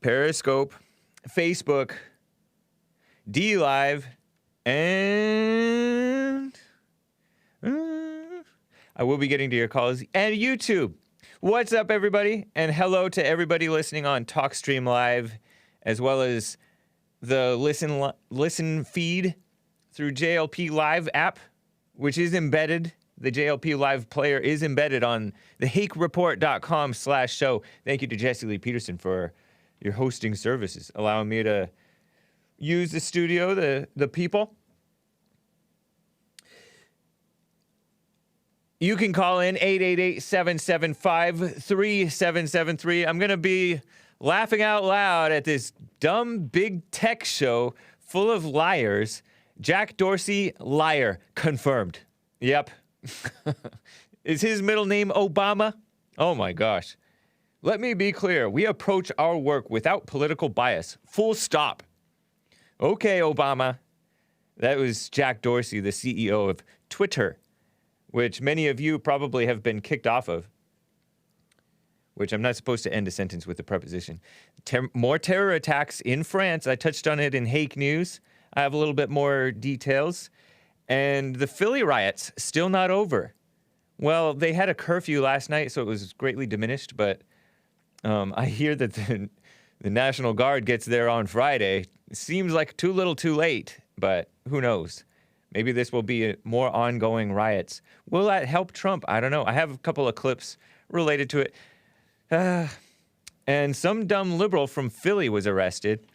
Periscope, Facebook, D Live, and I will be getting to your calls, and YouTube. What's up, everybody? And hello to everybody listening on TalkStream Live, as well as the listen feed through JLP Live app, which is embedded. The JLP Live player is embedded on the hakereport.com/show. Thank you to Jesse Lee Peterson for your hosting services, allowing me to use the studio, the people. You can call in 888-775-3773. I'm going to be laughing out loud at this dumb big tech show full of liars. Jack Dorsey, liar, confirmed. Yep. Is his middle name Obama? Oh my gosh. Let me be clear. We approach our work without political bias. Full stop. Okay, Obama. That was Jack Dorsey, the CEO of Twitter, which many of you probably have been kicked off of, which I'm not supposed to end a sentence with a preposition. More terror attacks in France. I touched on it in Hake News. I have a little bit more details. And the Philly riots, still not over. Well, they had a curfew last night, so it was greatly diminished, but I hear that the National Guard gets there on Friday. It seems like too little too late, but who knows? Maybe this will be more ongoing riots. Will that help Trump? I don't know. I have a couple of clips related to it. And some dumb liberal from Philly was arrested.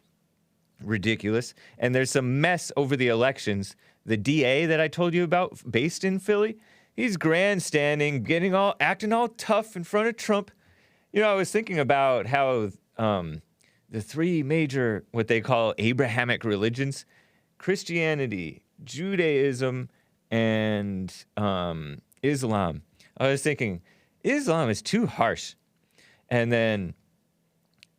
Ridiculous. And there's some mess over the elections. The DA that I told you about, based in Philly, he's grandstanding, acting all tough in front of Trump. You know, I was thinking about how the three major, what they call Abrahamic religions, Christianity, Judaism, and Islam. I was thinking, Islam is too harsh. And then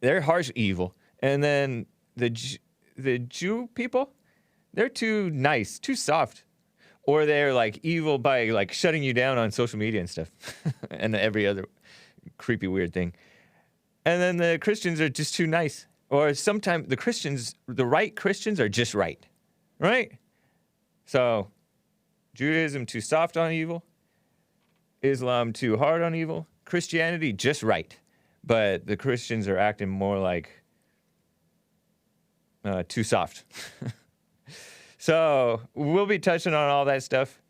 they're harsh evil. And then the Jew people, they're too nice, too soft. Or they're like evil by like shutting you down on social media and stuff. And every other creepy weird thing. And then the Christians are just too nice. Or sometimes the right Christians are just right. Right? So, Judaism too soft on evil. Islam too hard on evil. Christianity just right. But the Christians are acting more like too soft. So, we'll be touching on all that stuff.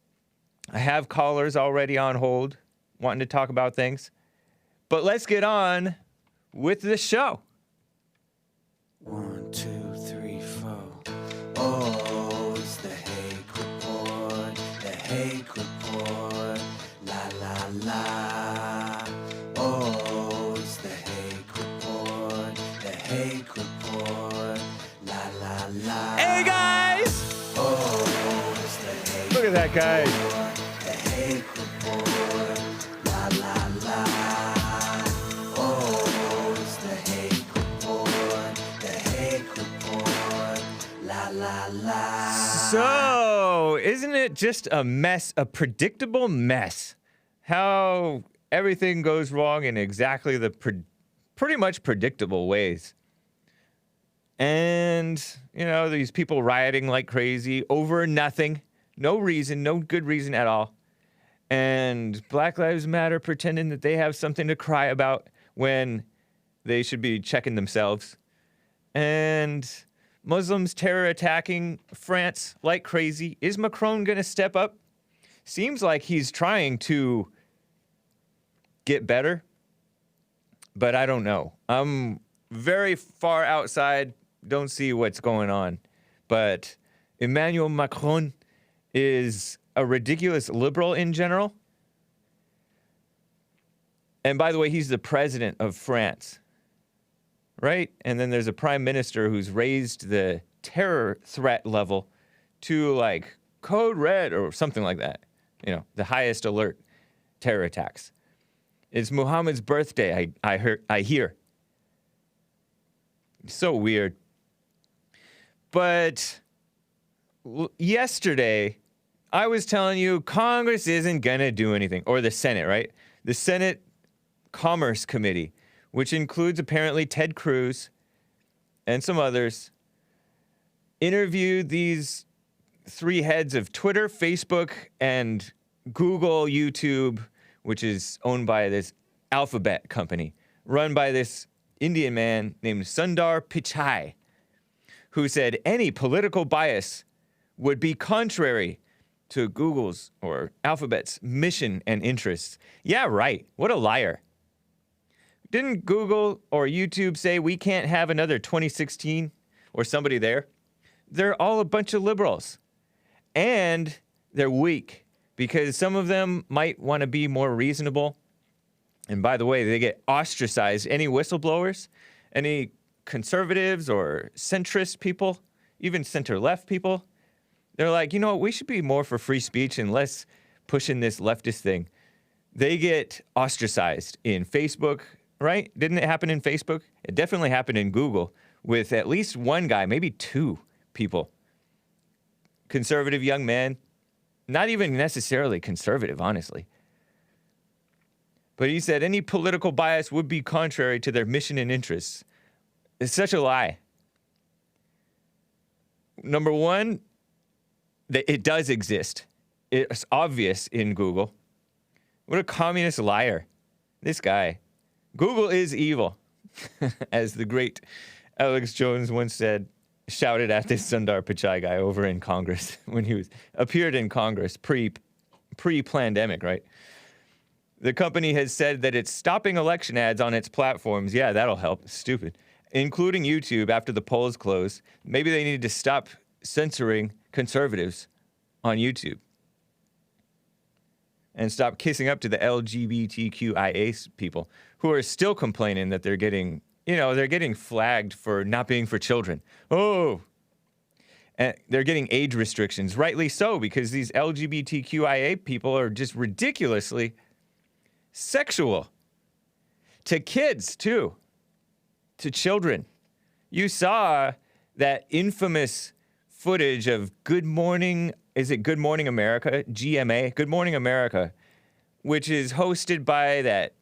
I have callers already on hold wanting to talk about things. But let's get on with the show. 1, 2, 3, 4. Oh, it's the Hake Report. The Hake Report. La la la. Oh, it's the Hake Report. The Hake Report. La la la. Hey guys! Oh, it's the Hake Look at that guy. Report. The Hake Report. La la la. Oh, it's the Hake Report. The Hake Report. La la la. So, isn't it just a mess, a predictable mess? How everything goes wrong in exactly the pretty much predictable ways. And, you know, these people rioting like crazy over nothing. No reason, no good reason at all. And Black Lives Matter pretending that they have something to cry about when they should be checking themselves. And Muslims terror attacking France like crazy. Is Macron going to step up? Seems like he's trying to get better, but I don't know. I'm very far outside, don't see what's going on. But Emmanuel Macron is a ridiculous liberal in general. And by the way, he's the president of France, right? And then there's a prime minister who's raised the terror threat level to like code red or something like that. You know, the highest alert terror attacks. It's Muhammad's birthday, I hear. So weird. But yesterday, I was telling you Congress isn't going to do anything. Or the Senate, right? The Senate Commerce Committee, which includes apparently Ted Cruz and some others interviewed these three heads of Twitter, Facebook, and Google, YouTube, which is owned by this Alphabet company, run by this Indian man named Sundar Pichai, who said any political bias would be contrary to Google's or Alphabet's mission and interests. Yeah, right. What a liar. Didn't Google or YouTube say we can't have another 2016 or somebody there? They're all a bunch of liberals. And they're weak because some of them might want to be more reasonable. And by the way, they get ostracized. Any whistleblowers, any conservatives or centrist people, even center-left people, they're like, you know what, we should be more for free speech and less pushing this leftist thing. They get ostracized in Facebook, right? Didn't it happen in Facebook? It definitely happened in Google with at least one guy, maybe two people. Conservative young man, not even necessarily conservative, honestly. But he said any political bias would be contrary to their mission and interests. It's such a lie. Number one, it does exist. It's obvious in Google. What a communist liar. This guy. Google is evil, as the great Alex Jones once said, shouted at this Sundar Pichai guy over in Congress when he appeared in Congress pre-pandemic, right? The company has said that it's stopping election ads on its platforms. Yeah, that'll help. Stupid. Including YouTube after the polls close. Maybe they need to stop censoring conservatives on YouTube and stop kissing up to the LGBTQIA people who are still complaining that they're getting flagged for not being for children. Oh, and they're getting age restrictions, rightly so, because these LGBTQIA people are just ridiculously sexual to kids too, to children. You saw that infamous footage of Good Morning, is it Good Morning America? GMA, Good Morning America, which is hosted by that,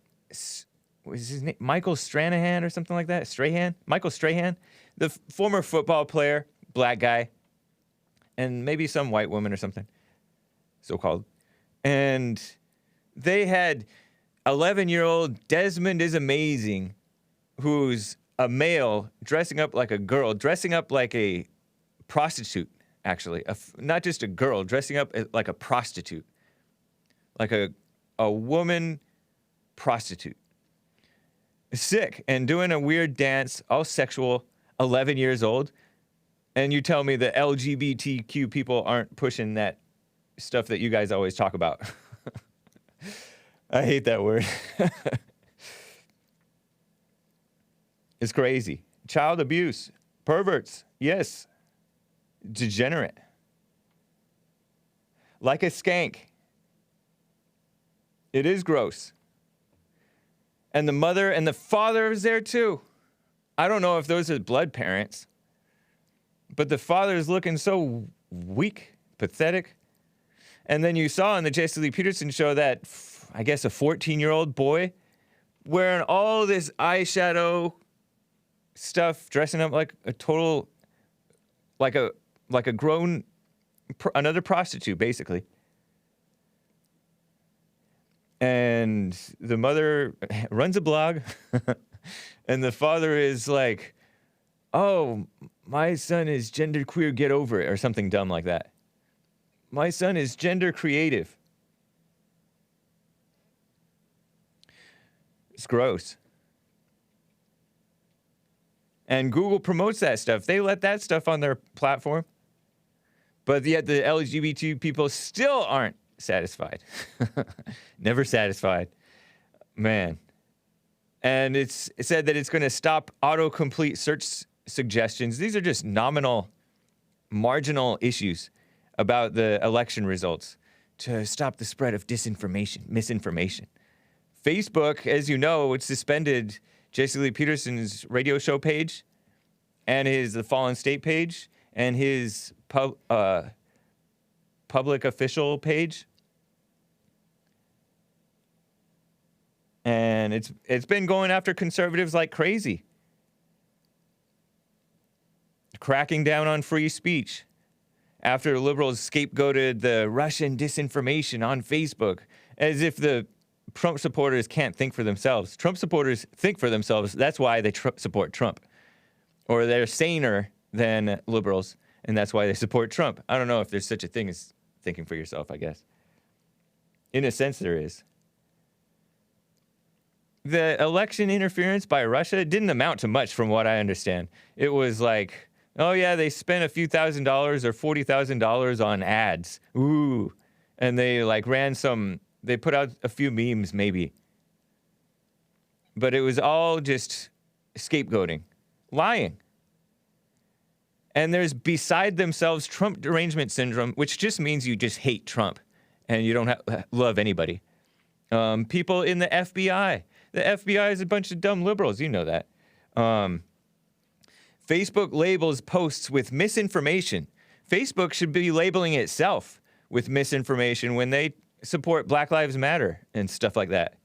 what is his name? Michael Stranahan or something like that? Michael Strahan, the former football player, black guy, and maybe some white woman or something, so-called. And they had 11-year-old Desmond is Amazing, who's a male dressing up like a girl, dressing up like a prostitute, actually. Not just a girl, dressing up like a prostitute. Like a woman prostitute. Sick, and doing a weird dance, all sexual, 11 years old. And you tell me the LGBTQ people aren't pushing that stuff that you guys always talk about. I hate that word. It's crazy. Child abuse. Perverts. Yes. Degenerate. Like a skank. It is gross. And the mother and the father is there too. I don't know if those are blood parents. But the father is looking so weak, pathetic. And then you saw on the Jesse Lee Peterson show that, I guess, a 14-year-old boy wearing all this eyeshadow stuff, dressing up like a total, like a grown, another prostitute, basically. And the mother runs a blog, and the father is like, oh, my son is genderqueer, get over it, or something dumb like that. My son is gender creative. It's gross. And Google promotes that stuff. They let that stuff on their platform. But yet the LGBT people still aren't satisfied. Never satisfied. Man. And it said that it's going to stop autocomplete search suggestions. These are just nominal, marginal issues about the election results to stop the spread of disinformation, misinformation. Facebook, as you know, it suspended Jesse Lee Peterson's radio show page and the Fallen State page and his public official page. And it's been going after conservatives like crazy. cracking down on free speech. After liberals scapegoated the Russian disinformation on Facebook, as if the Trump supporters can't think for themselves. Trump supporters think for themselves. That's why they support Trump. Or they're saner than liberals, and that's why they support Trump. I don't know if there's such a thing as thinking for yourself, I guess. In a sense, there is. The election interference by Russia didn't amount to much from what I understand. It was like, oh yeah, they spent a few $1,000s or $40,000 on ads. Ooh. And they like they put out a few memes maybe. But it was all just scapegoating, lying. And there's beside themselves Trump derangement syndrome, which just means you just hate Trump and you don't love anybody. People in the FBI. The FBI is a bunch of dumb liberals. You know that. Facebook labels posts with misinformation. Facebook should be labeling itself with misinformation when they support Black Lives Matter and stuff like that.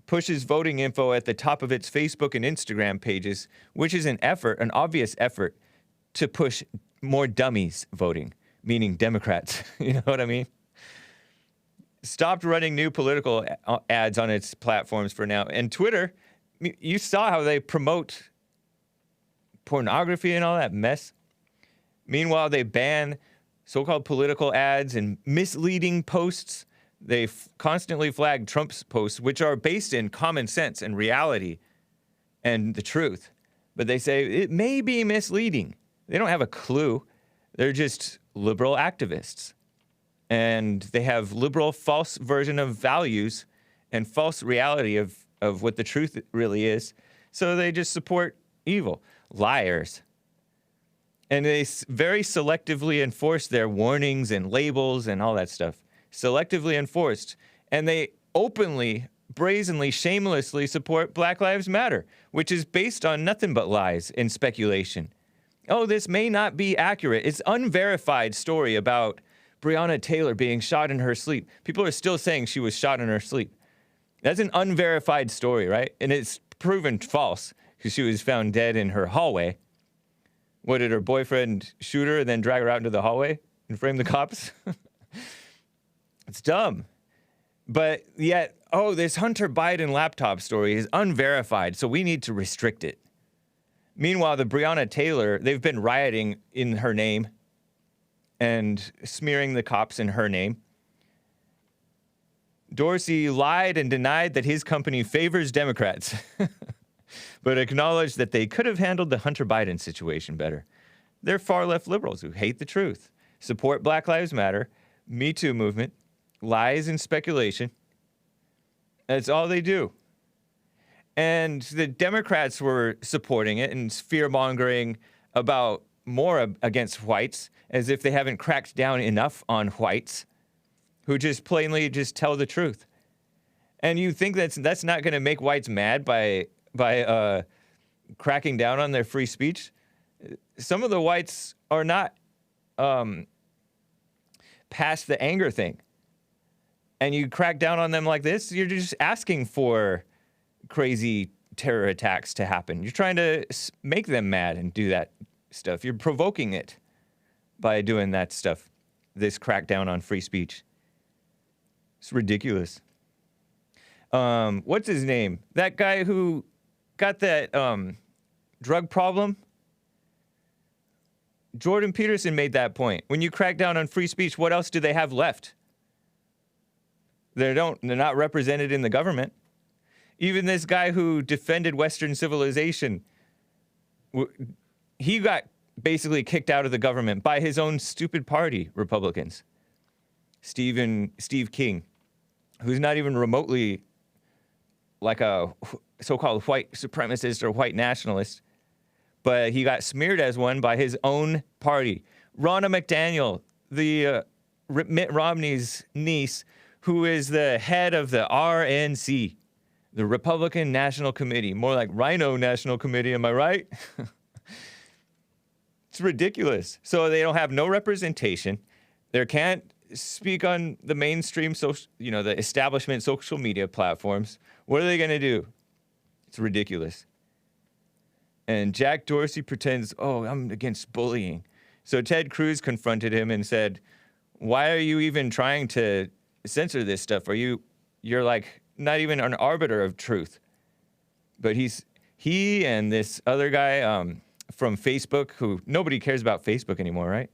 Pushes voting info at the top of its Facebook and Instagram pages, which is an obvious effort to push more dummies voting, meaning Democrats. You know what I mean? Stopped running new political ads on its platforms for now. And Twitter, you saw how they promote pornography and all that mess. Meanwhile, they ban so-called political ads and misleading posts. They constantly flag Trump's posts, which are based in common sense and reality and the truth. But they say it may be misleading. They don't have a clue. They're just liberal activists. And they have liberal false version of values and false reality of what the truth really is. So they just support evil. Liars. And they very selectively enforce their warnings and labels and all that stuff. Selectively enforced. And they openly, brazenly, shamelessly support Black Lives Matter, which is based on nothing but lies and speculation. Oh, this may not be accurate. It's unverified story about Breonna Taylor being shot in her sleep. People are still saying she was shot in her sleep. That's an unverified story, right? And it's proven false because she was found dead in her hallway. What, did her boyfriend shoot her and then drag her out into the hallway and frame the cops? It's dumb. But yet, this Hunter Biden laptop story is unverified, so we need to restrict it. Meanwhile, the Breonna Taylor, they've been rioting in her name and smearing the cops in her name. Dorsey lied and denied that his company favors Democrats, but acknowledged that they could have handled the Hunter Biden situation better. They're far-left liberals who hate the truth, support Black Lives Matter, Me Too movement, lies and speculation. That's all they do. And the Democrats were supporting it and fear-mongering about more against whites, as if they haven't cracked down enough on whites who just plainly just tell the truth. And you think that's not going to make whites mad by cracking down on their free speech? Some of the whites are not past the anger thing. And you crack down on them like this, you're just asking for crazy terror attacks to happen. You're trying to make them mad and do that stuff. You're provoking it by doing that stuff, this crackdown on free speech. It's ridiculous. What's his name? That guy who got that drug problem? Jordan Peterson made that point. When you crack down on free speech, what else do they have left? They're not represented in the government. Even this guy who defended Western civilization, he got basically kicked out of the government by his own stupid party, Republicans. Steve King, who's not even remotely like a so-called white supremacist or white nationalist, but he got smeared as one by his own party. Ronna McDaniel, the Mitt Romney's niece, who is the head of the RNC, the Republican National Committee, more like Rhino National Committee, am I right? It's ridiculous. So they don't have no representation. They can't speak on the mainstream social, the establishment social media platforms. What are they going to do? It's ridiculous. And Jack Dorsey pretends, oh, I'm against bullying. So Ted Cruz confronted him and said, why are you even trying to censor this stuff? You're like not even an arbiter of truth. But he and this other guy from Facebook, who nobody cares about Facebook anymore, right?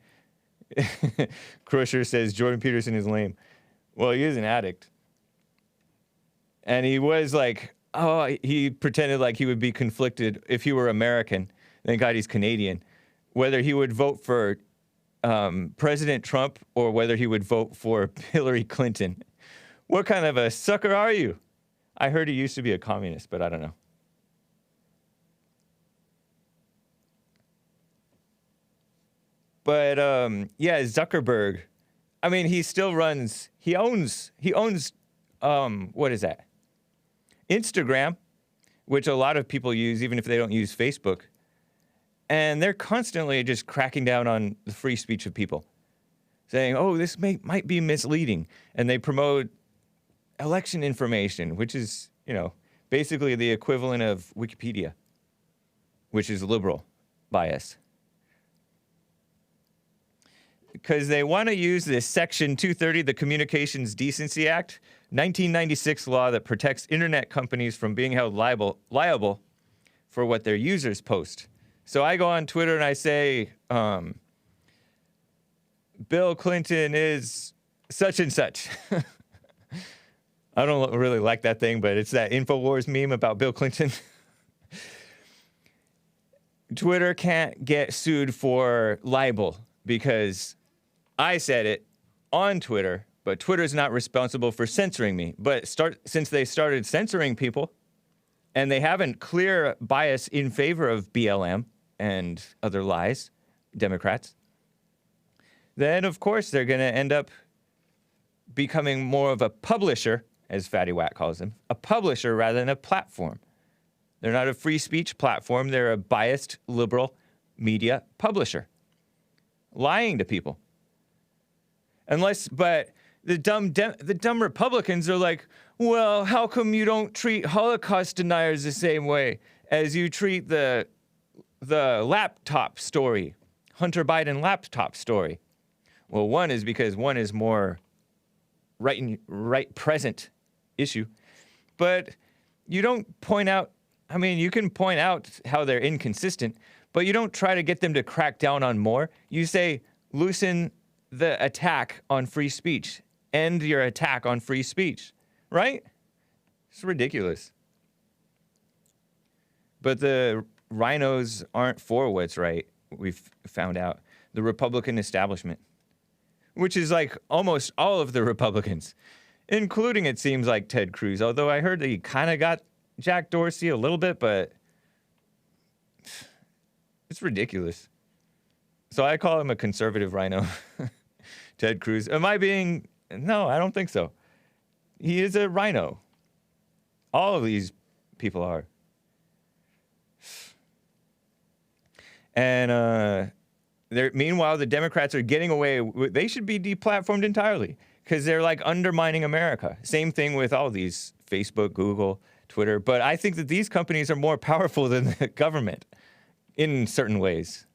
Crusher says Jordan Peterson is lame. Well, he is an addict. And he was like, he pretended like he would be conflicted if he were American. Thank God he's Canadian. Whether he would vote for President Trump or whether he would vote for Hillary Clinton. What kind of a sucker are you? I heard he used to be a communist, but I don't know. But yeah, Zuckerberg. I mean, he still runs. He owns. What is that? Instagram, which a lot of people use, even if they don't use Facebook. And they're constantly just cracking down on the free speech of people, saying, "Oh, this might be misleading," and they promote election information, which is, basically the equivalent of Wikipedia, which is liberal bias. Because they want to use this Section 230, the Communications Decency Act, 1996 law that protects internet companies from being held liable for what their users post. So I go on Twitter and I say, Bill Clinton is such and such. I don't really like that thing, but it's that InfoWars meme about Bill Clinton. Twitter can't get sued for libel because I said it on Twitter, but Twitter's not responsible for censoring me. But since they started censoring people, and they have a clear bias in favor of BLM and other lies, Democrats, then of course they're going to end up becoming more of a publisher, as Fatty Watt calls them, a publisher rather than a platform. They're not a free speech platform. They're a biased liberal media publisher, lying to people. But the dumb Republicans are like, well, how come you don't treat Holocaust deniers the same way as you treat the laptop story, Hunter Biden laptop story? Well, one is because one is more right present issue, but you don't point out. I mean, you can point out how they're inconsistent, but you don't try to get them to crack down on more. You say, loosen the attack on free speech. End your attack on free speech. Right? It's ridiculous. But the RINOs aren't for what's right, we've found out. The Republican establishment. Which is like almost all of the Republicans. Including, it seems like, Ted Cruz. Although I heard that he kind of got Jack Dorsey a little bit, but it's ridiculous. So I call him a conservative RINO. Ted Cruz. Am I being... No, I don't think so. He is a RINO. All of these people are. And meanwhile, the Democrats are getting away. They should be deplatformed entirely because they're like undermining America. Same thing with all these Facebook, Google, Twitter. But I think that these companies are more powerful than the government in certain ways.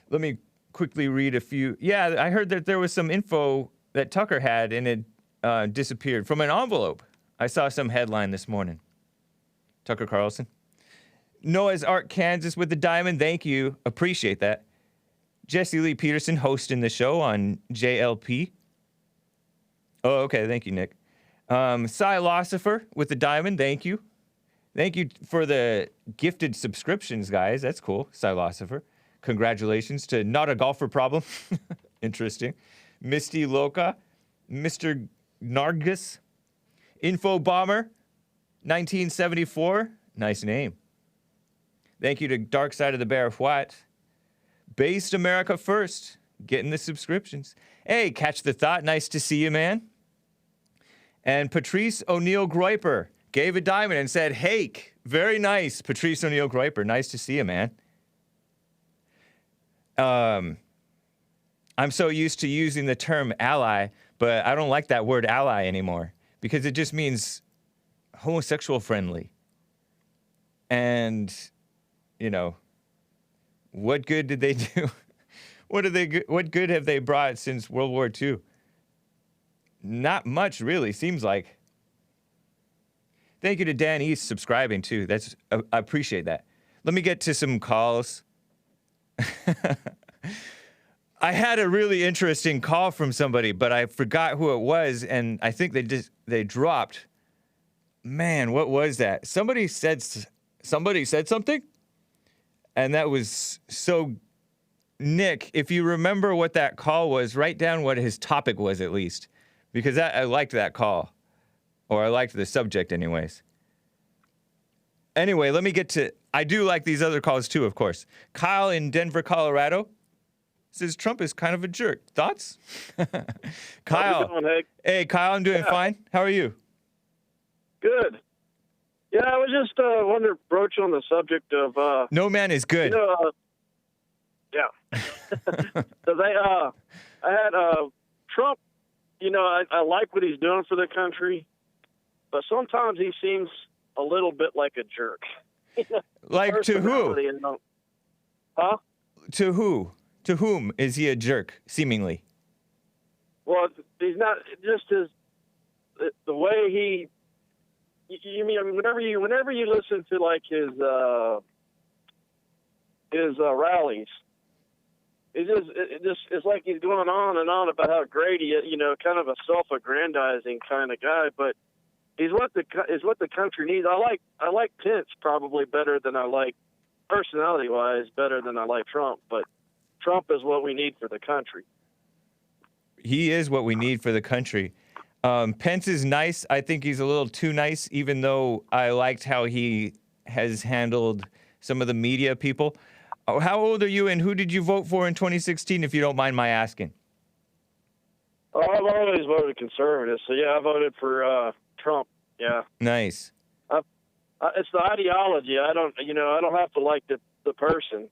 Let me quickly read a few. Yeah, I heard that there was some info that Tucker had and it disappeared from an envelope. I saw some headline this morning. Tucker Carlson. Noah's Ark, Kansas with the diamond. Thank you. Appreciate that. Jesse Lee Peterson hosting the show on JLP. Oh, okay. Thank you, Nick. Philosopher with the diamond. Thank you. Thank you for the gifted subscriptions, guys. That's cool. Philosopher. Congratulations to Not a Golfer Problem. Interesting. Misty Loca. Mr. Nargis. Info Bomber. 1974. Nice name. Thank you to Dark Side of the Bear White. Based America First. Getting the subscriptions. Hey, Catch the Thought. Nice to see you, man. And Patrice O'Neill Groiper gave a diamond and said, Hake. Very nice, Patrice O'Neill Groiper. Nice to see you, man. I'm so used to using the term ally, but I don't like that word ally anymore because it just means homosexual friendly. And, what good did they do? What good have they brought since World War II? Not much, really, seems like. Thank you to Dan East subscribing, too. I appreciate that. Let me get to some calls. I had a really interesting call from somebody, but I forgot who it was, and I think they dropped. Man, what was that? Somebody said something, and that was so. Nick, if you remember what that call was, write down what his topic was at least, because I liked that call, or I liked the subject anyways. Anyway, let me get to, I do like these other calls too, of course. Kyle in Denver, Colorado says Trump is kind of a jerk. Thoughts? Kyle. How's it going, Hake? Hey, Kyle, I'm doing fine. How are you? Good. Yeah, I was just wanting to broach on the subject of... no man is good. Yeah. So I had Trump, I like what he's doing for the country, but sometimes he seems a little bit like a jerk. Like to who? Huh? To who? To whom is he a jerk, seemingly? Well, he's not, just the way he... You mean whenever you listen to like his rallies, it's like he's going on and on about how great he is, kind of a self-aggrandizing kind of guy. But he's what the country needs. I like Pence probably better than I like, personality-wise, better than I like Trump. But Trump is what we need for the country. He is what we need for the country. Pence is nice. I think he's a little too nice, even though I liked how he has handled some of the media people. How old are you, and who did you vote for in 2016, if you don't mind my asking? Oh, I've always voted conservative, so yeah, I voted for Trump. Yeah. Nice. It's the ideology. I don't have to like the person,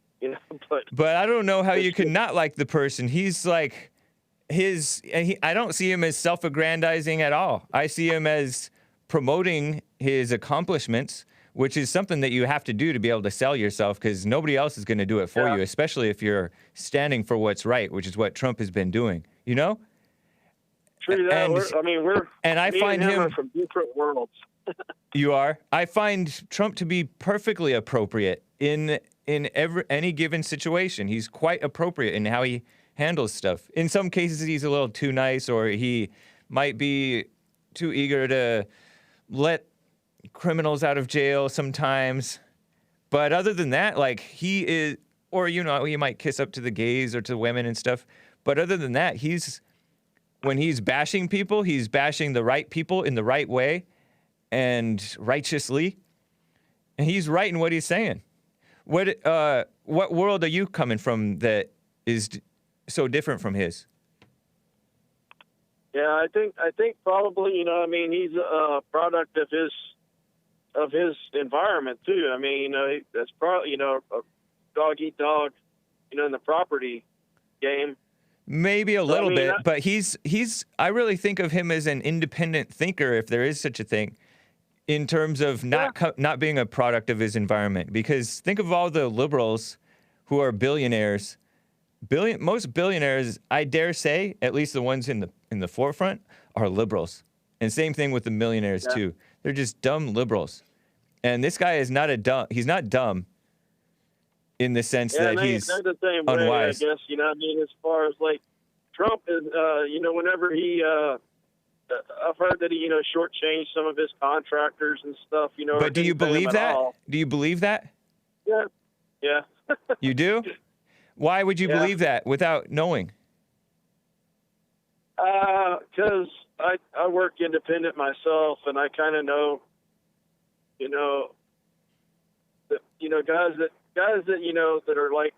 But I don't know how you could not like the person. He's like... I don't see him as self-aggrandizing at all. I see him as promoting his accomplishments, which is something that you have to do to be able to sell yourself, because nobody else is going to do it for you, especially if you're standing for what's right, which is what Trump has been doing, True that. I find him from different worlds. You are. I find Trump to be perfectly appropriate in any given situation. He's quite appropriate in how he handles stuff. In some cases, he's a little too nice, or he might be too eager to let criminals out of jail sometimes. But other than that, like, he is, or, he might kiss up to the gays or to women and stuff. But other than that, when he's bashing people, he's bashing the right people in the right way and righteously. And he's right in what he's saying. What world are you coming from that is so different from his? Yeah, I think probably, he's a product of his environment too. That's probably, a dog eat dog, in the property game. Maybe a little bit, but I really think of him as an independent thinker, if there is such a thing, in terms of not being a product of his environment. Because think of all the liberals who are billionaires. Most billionaires, I dare say, at least the ones in the forefront, are liberals. And same thing with the millionaires too. They're just dumb liberals. And this guy is he's not dumb in the sense that he's the same unwise. Way, I guess, as far as like Trump is, whenever he, I've heard that he, shortchanged some of his contractors and stuff, But do you believe that? Do you believe that? Yeah. Yeah. You do? Why would you believe that without knowing? Because I work independent myself, and I kind of know, that, guys that, that are like,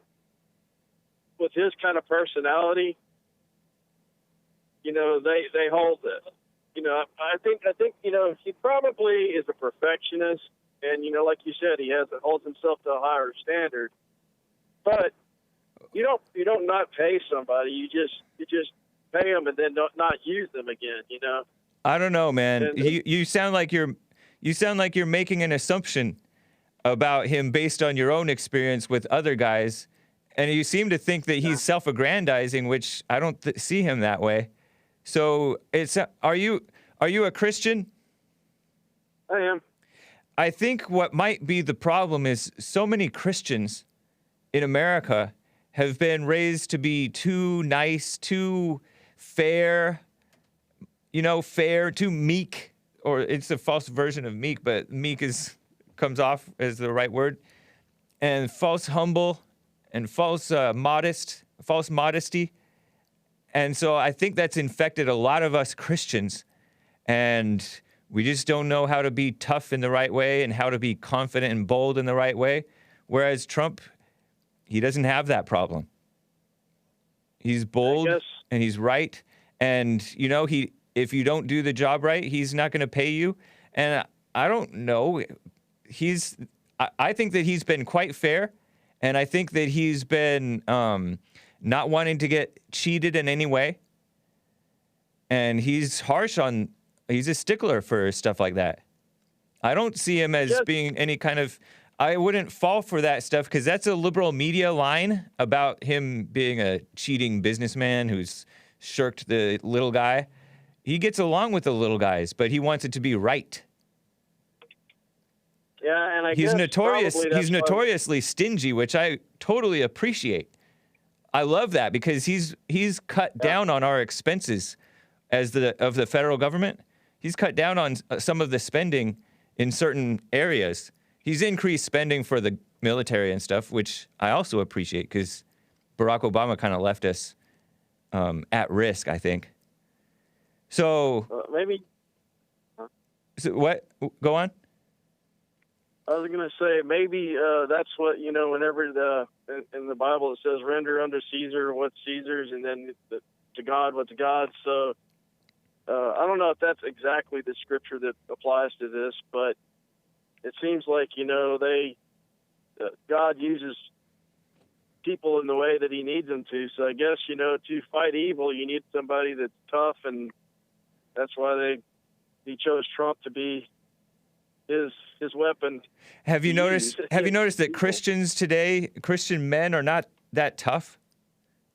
with his kind of personality, they hold it. I think, he probably is a perfectionist, and, like you said, he holds himself to a higher standard, but you don't not pay somebody. You just pay them and then not use them again. I don't know, man. You sound like You sound like you're making an assumption about him based on your own experience with other guys, and you seem to think that he's self-aggrandizing, which I don't see him that way. So are you a Christian? I am. I think what might be the problem is so many Christians in America have been raised to be too nice, too fair, too meek, or it's a false version of meek, but meek comes off as the right word, and false humble and false modesty. And so I think that's infected a lot of us Christians, and we just don't know how to be tough in the right way and how to be confident and bold in the right way. Whereas Trump, he doesn't have that problem. He's bold and he's right. And, if you don't do the job right, he's not going to pay you. And I don't know. I think that he's been quite fair. And I think that he's been not wanting to get cheated in any way. And he's he's a stickler for stuff like that. I don't see him as being any kind of, I wouldn't fall for that stuff because that's a liberal media line about him being a cheating businessman who's shirked the little guy. He gets along with the little guys, but he wants it to be right. Yeah, and he's notoriously stingy, which I totally appreciate. I love that because he's cut down on our expenses of the federal government. He's cut down on some of the spending in certain areas. He's increased spending for the military and stuff, which I also appreciate because Barack Obama kind of left us at risk, I think. So maybe. So what? Go on. I was going to say maybe that's what whenever in the Bible it says render unto Caesar what's Caesar's, and then to God what's God's. So I don't know if that's exactly the scripture that applies to this, but it seems like God uses people in the way that He needs them to. So I guess to fight evil, you need somebody that's tough, and that's why he chose Trump to be his weapon. Have you noticed that Christians today, Christian men, are not that tough,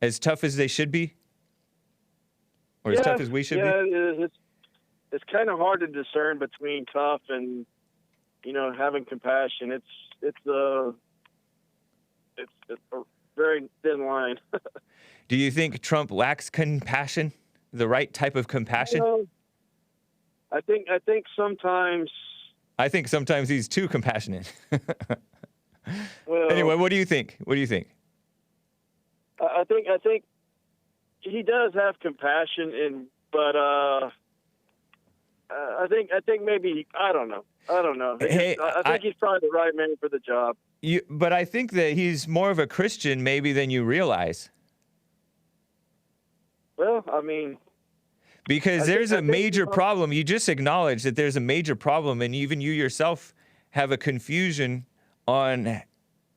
as tough as they should be, or as tough as we should be? Yeah, it's kind of hard to discern between tough and having compassion. It's a very thin line. Do you think Trump lacks compassion, the right type of compassion? I think sometimes. I think sometimes he's too compassionate. Well, anyway, what do you think? I think he does have compassion, but I think maybe I don't know. Hey, I think he's probably the right man for the job. But I think that he's more of a Christian maybe than you realize. Well, I mean. Because there's a major problem. You just acknowledged that there's a major problem, and even you yourself have a confusion on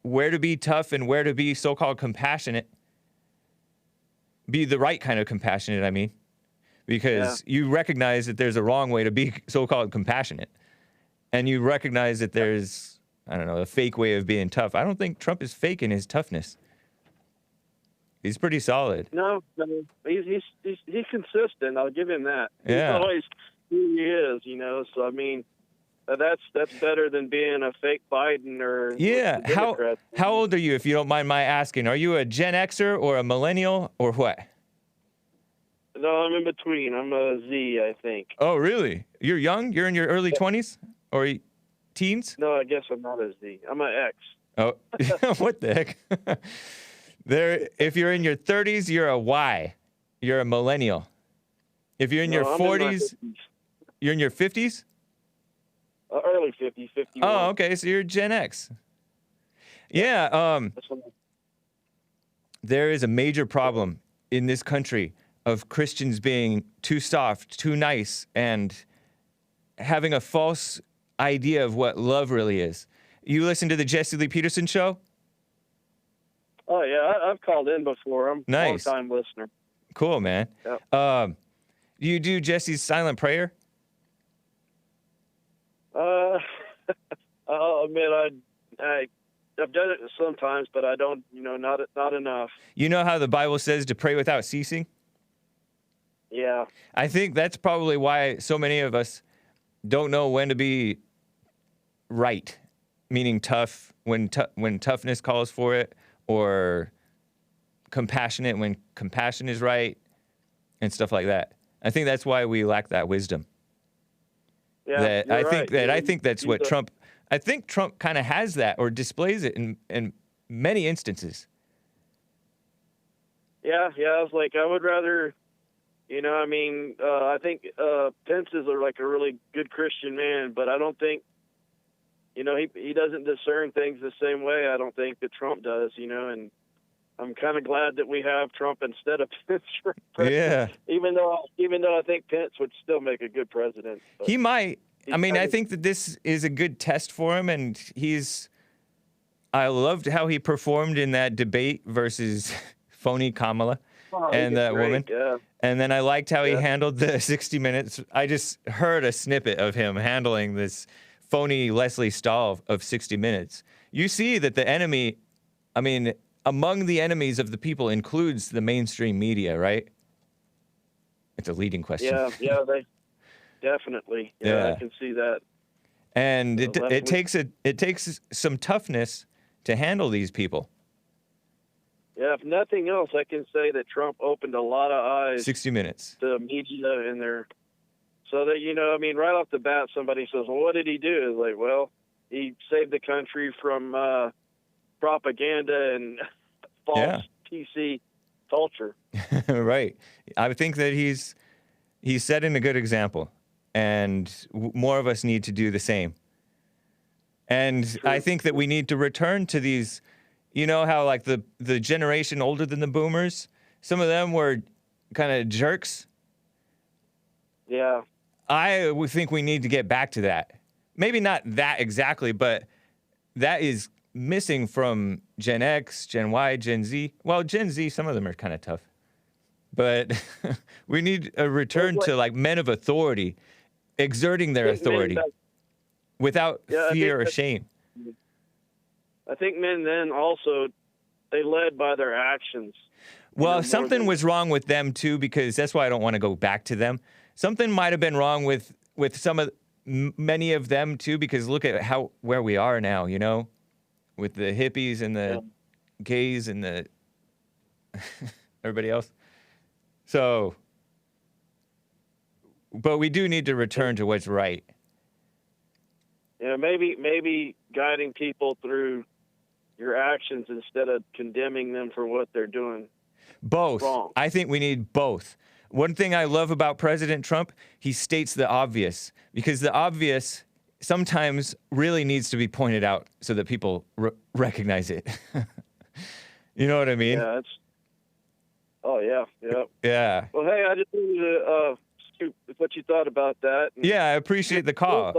where to be tough and where to be so-called compassionate. Be the right kind of compassionate, I mean. Because you recognize that there's a wrong way to be so-called compassionate. And you recognize that there's, a fake way of being tough. I don't think Trump is fake in his toughness. He's pretty solid. No, he's consistent. I'll give him that. Yeah. He's always who he is, So I mean, that's better than being a fake Biden or yeah. How old are you, if you don't mind my asking? Are you a Gen Xer or a millennial or what? No, I'm in between. I'm a Z, I think. Oh, really? You're young? You're in your early 20s or teens? No, I guess I'm not a Z. I'm an X. Oh, what the heck? If you're in your 30s, you're a Y. You're a millennial. If you're in your 40s, you're in your 50s? Early 50s, 51. Oh, okay, so you're Gen X. Yeah, there is a major problem in this country of Christians being too soft, too nice, and having a false idea of what love really is. You listen to the Jesse Lee Peterson show? Oh, yeah, I've called in before. I'm nice. A long-time listener. Cool, man. Yep. Do you do Jesse's silent prayer? I'll admit I've done it sometimes, but I don't, not enough. You know how the Bible says to pray without ceasing? Yeah. I think that's probably why so many of us don't know when to be right, meaning tough when toughness calls for it, or compassionate when compassion is right, and stuff like that. I think that's why we lack that wisdom. Yeah, I think that's what Trump. Trump. I think Trump kind of has that, or displays it in many instances. Yeah. I was like, I would rather, I think Pence is a really good Christian man, but I don't think, he doesn't discern things the same way I don't think that Trump does, and I'm kind of glad that we have Trump instead of Pence for president. Yeah. Even though I think Pence would still make a good president. But He might. I mean, I think that this is a good test for him, and I loved how he performed in that debate versus phony Kamala and that woman. Yeah. And then I liked how he handled the 60 Minutes. I just heard a snippet of him handling this phony Leslie Stahl of 60 Minutes. You see that the enemy, among the enemies of the people includes the mainstream media, right? It's a leading question. Yeah, they definitely. Yeah, I can see that. And it takes some toughness to handle these people. Yeah, if nothing else, I can say that Trump opened a lot of eyes 60 Minutes. to media and so that, right off the bat, somebody says, well, what did he do? It's like, well, he saved the country from propaganda and false PC culture. Right. I think that he's setting a good example, and more of us need to do the same. And True. I think that we need to return to these, how like the generation older than the boomers, some of them were kind of jerks. Yeah. I would think we need to get back to that. Maybe not that exactly, but that is missing from Gen X, Gen Y, Gen Z. Well, Gen Z, some of them are kind of tough. But we need a return to like men of authority, exerting their authority without fear or shame. I think men then also, they led by their actions. Well, something was wrong with them too, because that's why I don't want to go back to them. Something might have been wrong with many of them too, because look at where we are now, with the hippies and the gays and the everybody else. So, but we do need to return to what's right. Yeah, maybe guiding people through your actions instead of condemning them for what they're doing. Both. Wrong. I think we need both. One thing I love about President Trump, he states the obvious, because the obvious sometimes really needs to be pointed out so that people recognize it. You know what I mean? Yeah, yeah. Yeah. Well, hey, I just wanted to see what you thought about that. Yeah, I appreciate the call.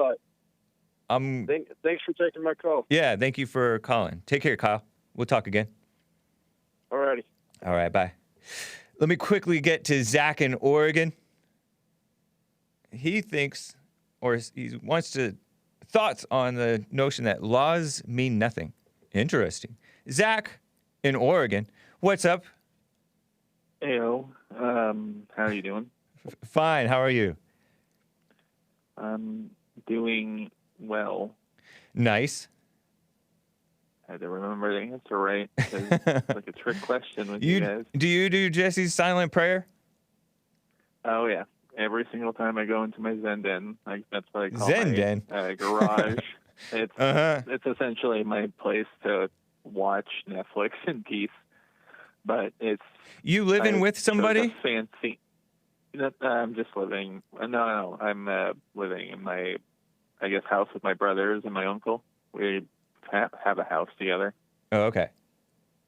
Thanks for taking my call. Yeah, thank you for calling. Take care, Kyle. We'll talk again. All righty. All right, bye. Let me quickly get to Zack in Oregon. He thinks, or he wants to, thoughts on the notion that laws mean nothing. Interesting. Zack in Oregon, what's up? Heyo. How are you doing? Fine. How are you? I'm doing well. Nice. I had to remember the answer right, because it's like a trick question with you guys. Do you do Jesse's silent prayer? Oh, yeah. Every single time I go into my Zen Den, that's what I call Zen my Den? Garage. It's essentially my place to watch Netflix in peace. But it's... You living with somebody? Fancy. I'm just living... No, I'm living in my, house with my brothers and my uncle. We have a house together. Oh, okay.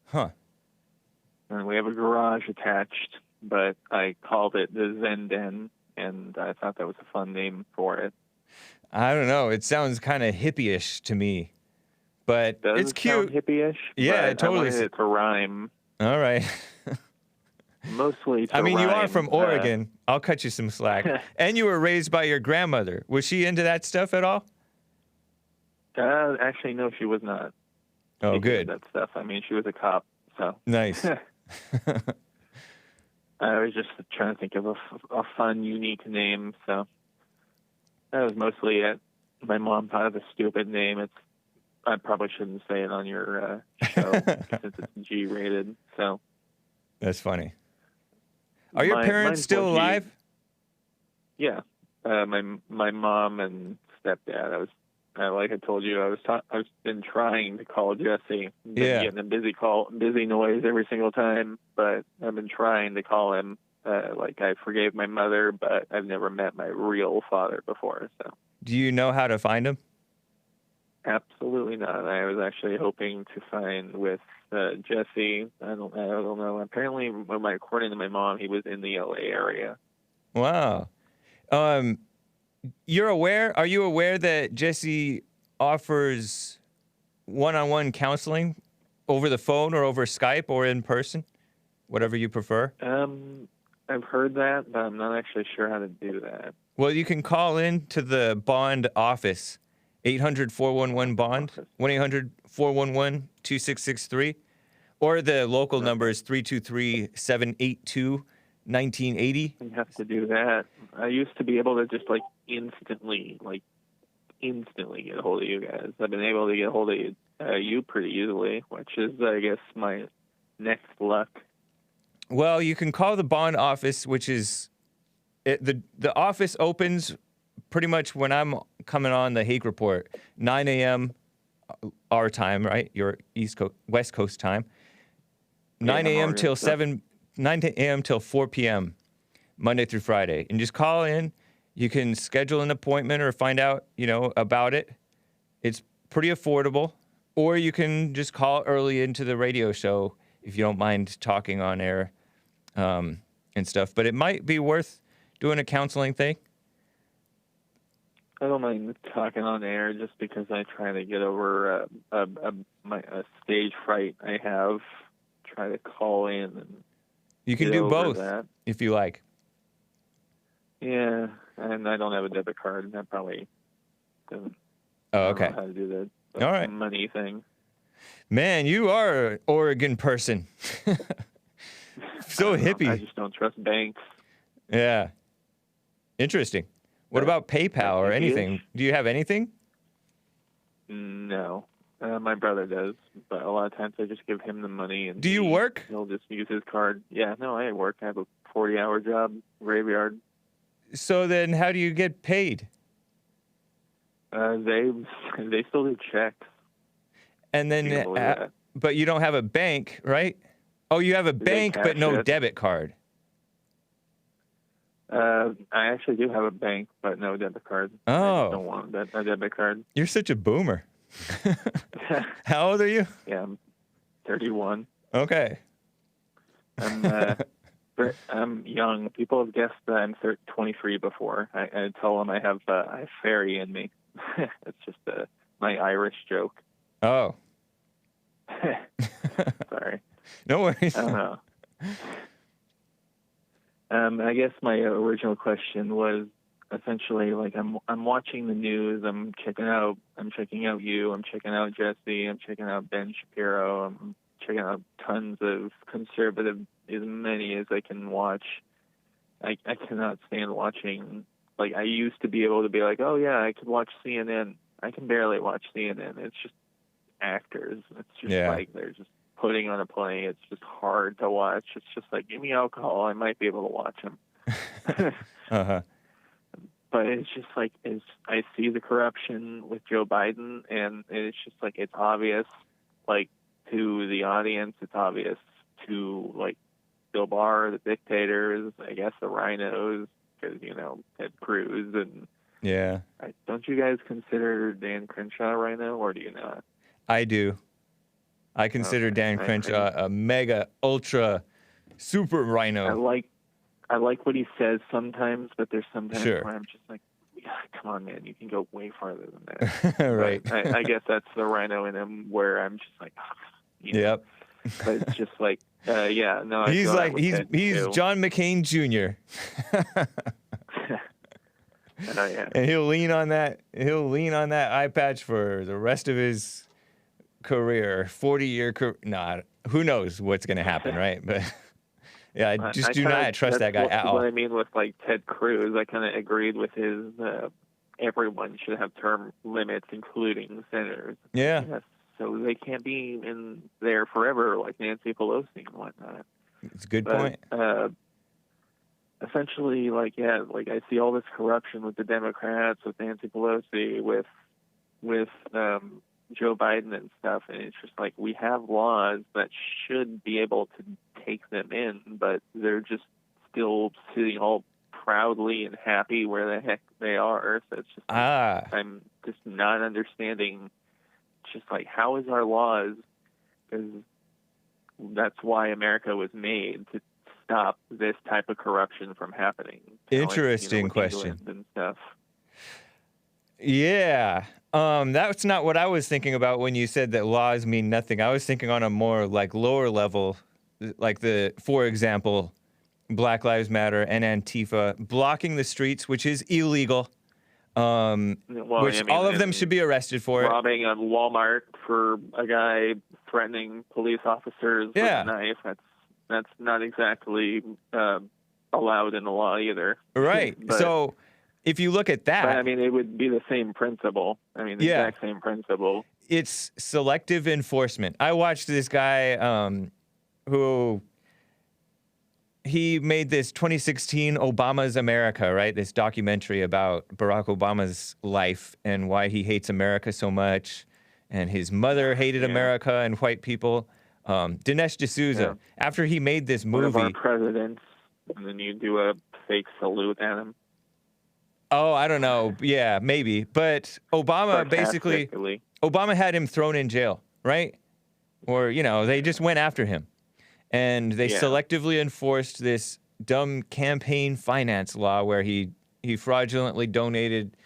Huh. And we have a garage attached, but I called it the Zen Den, and I thought that was a fun name for it. I don't know. It sounds kind of hippie-ish to me, but it's cute. Sound hippie-ish? Yeah, it totally. I wanted it to rhyme. All right. Mostly to I mean, rhyme. you are from Oregon. I'll cut you some slack. And you were raised by your grandmother. Was she into that stuff at all? Actually, no, she was not. Oh, She good. did that stuff. I mean, she was a cop, so. Nice. I was just trying to think of a fun, unique name, so that was mostly it. My mom thought of a stupid name. I probably shouldn't say it on your show since it's G-rated. So That's funny. Are your parents mine's still more G. alive? Yeah, my mom and stepdad. Like I told you, I've been trying to call Jesse. Been getting a busy noise every single time, but I've been trying to call him. Like I forgave my mother, but I've never met my real father before. So. Do you know how to find him? Absolutely not. I was actually hoping to find with Jesse. I don't know. Apparently, according to my mom, he was in the LA area. Wow. You're aware? Are you aware that Jesse offers one-on-one counseling over the phone or over Skype or in person, whatever you prefer? I've heard that, but I'm not actually sure how to do that. Well, you can call in to the bond office, 800-411-BOND, 1-800-411-2663, or the local number is 323-782-1980. You have to do that. I used to be able to just instantly get a hold of you guys. I've been able to get a hold of you pretty easily, which is, I guess, my next luck. Well, you can call the bond office, which is the office opens pretty much when I'm coming on the Hake Report, 9 a.m. our time, right? Your West Coast time. 9 a.m. till 9 a.m. till 4 p.m. Monday through Friday, and just call in. You can schedule an appointment or find out, about it. It's pretty affordable, or you can just call early into the radio show if you don't mind talking on air and stuff. But it might be worth doing a counseling thing. I don't mind talking on air just because I try to get over a stage fright I have. Try to call in and you can do both that. If you like. Yeah, and I don't have a debit card. That probably doesn't. Oh, okay. I don't know how to do the All right. money thing. Man, you are an Oregon person. So hippie. I just don't trust banks. Yeah. Interesting. What about PayPal or anything? Do you have anything? No. My brother does, but a lot of times I just give him the money. And do you work? He'll just use his card. Yeah, no, I work. I have a 40-hour job, graveyard. So then how do you get paid? They still do checks. And then, but you don't have a bank, right? Oh, you have a bank, but no debit card. I actually do have a bank, but no debit card. Oh. I don't want a debit card. You're such a boomer. How old are you? Yeah, I'm 31. Okay. I'm young. People have guessed that I'm 23 before. I tell them I have fairy in me. It's just my Irish joke. Oh. Sorry. No worries. I don't know. I guess my original question was essentially I'm watching the news. I'm checking out you. I'm checking out Jesse. I'm checking out Ben Shapiro. I'm checking out tons of conservative, as many as I can watch. I cannot stand watching. I used to be able to be like, oh yeah, I could watch CNN. I can barely watch CNN. It's just actors. It's just they're just putting on a play. It's just hard to watch. It's just give me alcohol. I might be able to watch them. Uh-huh. But it's just I see the corruption with Joe Biden, and it's just it's obvious, to the audience. It's obvious to Bill Barr, the dictators, I guess the RINOs, because Ted Cruz, and yeah. Don't you guys consider Dan Crenshaw a RINO, or do you not? I do. I consider Dan Crenshaw a mega ultra super RINO. I like what he says sometimes, but there's sometimes sure. where I'm just come on, man, you can go way farther than that. Right. I guess that's the RINO in him, where I'm just yep. But it's just yeah, no. He's John McCain Jr. Yeah. And he'll lean on that eye patch for the rest of his career, 40-year career. Nah, who knows what's going to happen, right? But yeah, I just do not trust that guy at all. What I mean with like Ted Cruz, I kind of agreed with his. Everyone should have term limits, including senators. Yeah. Yes, so they can't be in there forever like Nancy Pelosi and whatnot. It's a good point. Essentially, like I see all this corruption with the Democrats, with Nancy Pelosi, with Joe Biden and stuff, and it's just like we have laws that should be able to take them in, but they're just still sitting all proudly and happy where the heck they are. So it's just I'm just not understanding. Just like, how is our laws? Because that's why America was made, to stop this type of corruption from happening. Interesting question. And stuff. Yeah. That's not what I was thinking about when you said that laws mean nothing. I was thinking on a more like lower level, like for example, Black Lives Matter and Antifa blocking the streets, which is illegal. Which all of them should be arrested for. Robbing a Walmart for a guy threatening police officers with a knife. That's not exactly allowed in the law either. Right. So if you look at that, but, I mean, it would be the same principle. I mean, the exact same principle. It's selective enforcement. I watched this guy who he made this 2016 Obama's America, right? This documentary about Barack Obama's life and why he hates America so much. And his mother hated America and white people. Dinesh D'Souza, after he made this movie. One of our presidents, and then you do a fake salute at him. Oh, I don't know. Yeah, maybe. But Obama Obama had him thrown in jail, right? Or, they just went after him. And they selectively enforced this dumb campaign finance law where he fraudulently donated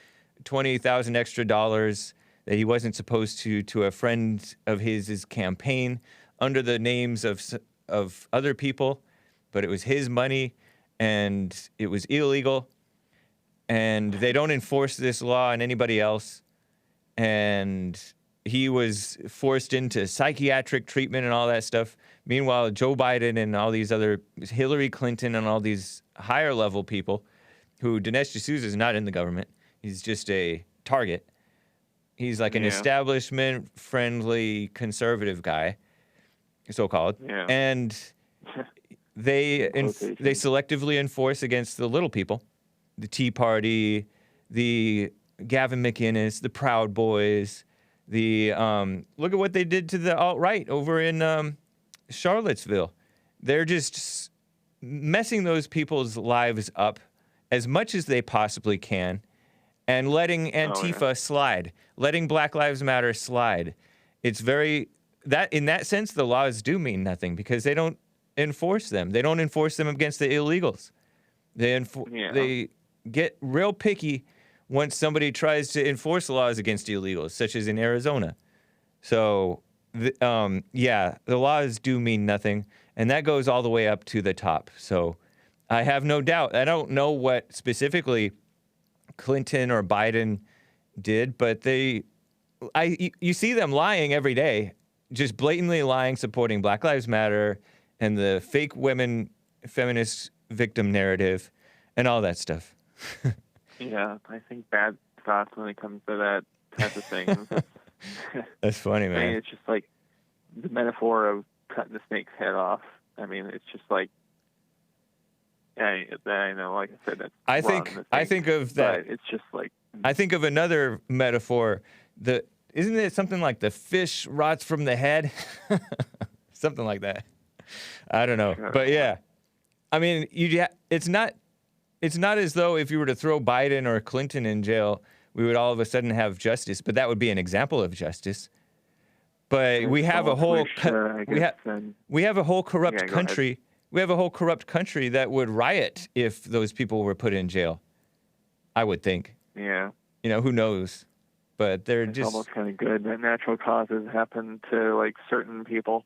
$20,000 extra dollars that he wasn't supposed to a friend of his campaign under the names of other people, but it was his money and it was illegal. And they don't enforce this law on anybody else. And he was forced into psychiatric treatment and all that stuff. Meanwhile, Joe Biden and all these other, Hillary Clinton and all these higher level people, who Dinesh D'Souza is not in the government. He's just a target. He's like an establishment-friendly conservative guy, so-called. Yeah. And they selectively enforce against the little people, the Tea Party, the Gavin McInnes, the Proud Boys, the look at what they did to the alt-right over in Charlottesville. They're just messing those people's lives up as much as they possibly can and letting Antifa slide, letting Black Lives Matter slide. It's in that sense, the laws do mean nothing because they don't enforce them. They don't enforce them against the illegals. They get real picky once somebody tries to enforce laws against illegals, such as in Arizona. So, the laws do mean nothing, and that goes all the way up to the top. So, I have no doubt. I don't know what specifically Clinton or Biden did, but you see them lying every day, just blatantly lying, supporting Black Lives Matter and the fake women feminist victim narrative and all that stuff. Yeah, I think bad thoughts when it comes to that type of thing. That's funny, man. I mean, it's just like the metaphor of cutting the snake's head off. I mean, it's just like, I know, like I said, that's I think of that. It's just like, I think of another metaphor. Isn't it something like the fish rots from the head? Something like that. I don't know, but yeah. I mean, it's not as though if you were to throw Biden or Clinton in jail, we would all of a sudden have justice. But that would be an example of justice. But we have a whole we have a whole corrupt country. We have a whole corrupt country that would riot if those people were put in jail. I would think. Yeah. Who knows? But it's almost kind of good that natural causes happen to like certain people.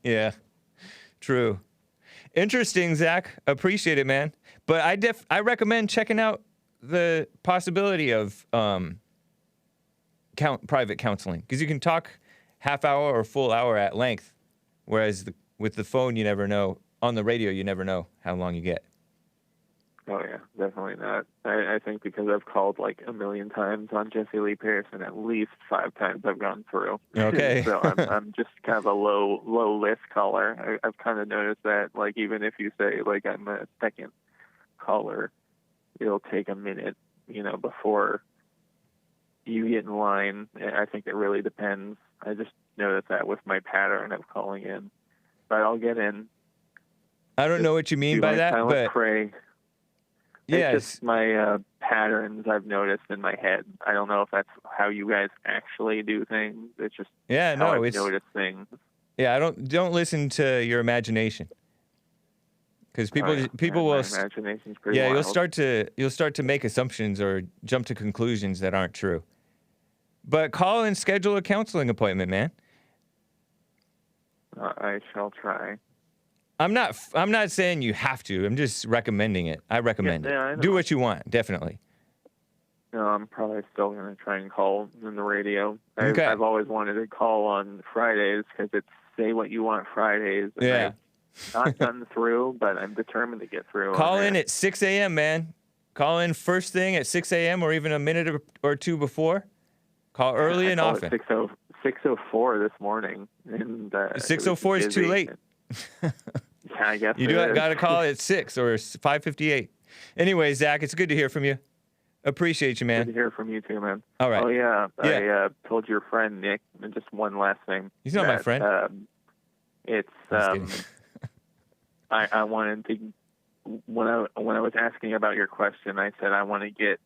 Yeah. True. Interesting, Zach. Appreciate it, man. But I recommend checking out the possibility of private counseling, because you can talk half hour or full hour at length, whereas with the phone, you never know. On the radio, you never know how long you get. Oh yeah, definitely not. I think because I've called like a million times on Jesse Lee Pearson, at least 5 times I've gone through. Okay. So I'm just kind of a low list caller. I've kind of noticed that, like, even if you say like I'm a second caller, it'll take a minute, before you get in line. I think it really depends. I just noticed that with my pattern of calling in, but I'll get in. I don't know what you mean by that, but pray. yes. It's just my patterns I've noticed in my head. I don't know if that's how you guys actually do things. It's just how I've noticed things. Yeah, don't listen to your imagination, because people will. My imagination's pretty wild. You'll start to make assumptions or jump to conclusions that aren't true. But call and schedule a counseling appointment, man. I shall try. I'm not saying you have to. I'm just recommending it. I recommend it. Do what you want, definitely. No, I'm probably still going to try and call in the radio. Okay. I've always wanted to call on Fridays because it's Say What You Want Fridays. And yeah. I've not gotten through, but I'm determined to get through. Call in at 6 a.m., man. Call in first thing at 6 a.m. or even a minute or two before. Call early and often. 6:04 this morning. And 6:04 is too late. Yeah, I guess you got to call at 6 or 5:58. Anyway, Zach, it's good to hear from you. Appreciate you, man. Good to hear from you too, man. All right. Oh yeah. I told your friend Nick. And just one last thing. He's not my friend. It's I wanted to when I was asking about your question, I said I want to get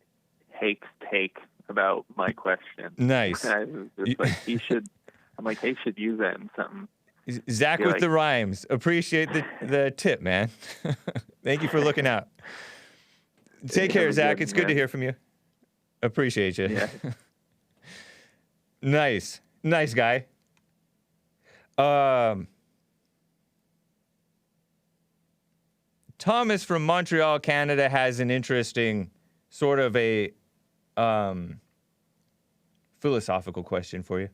Hake's take about my question. Nice. I was just like he should use that in something. Zach with the rhymes. Appreciate the tip, man. Thank you for looking out. Take care, Zach. It's good to hear from you. Appreciate you. Yeah. Nice guy. Thomas from Montreal, Canada has an interesting sort of a philosophical question for you.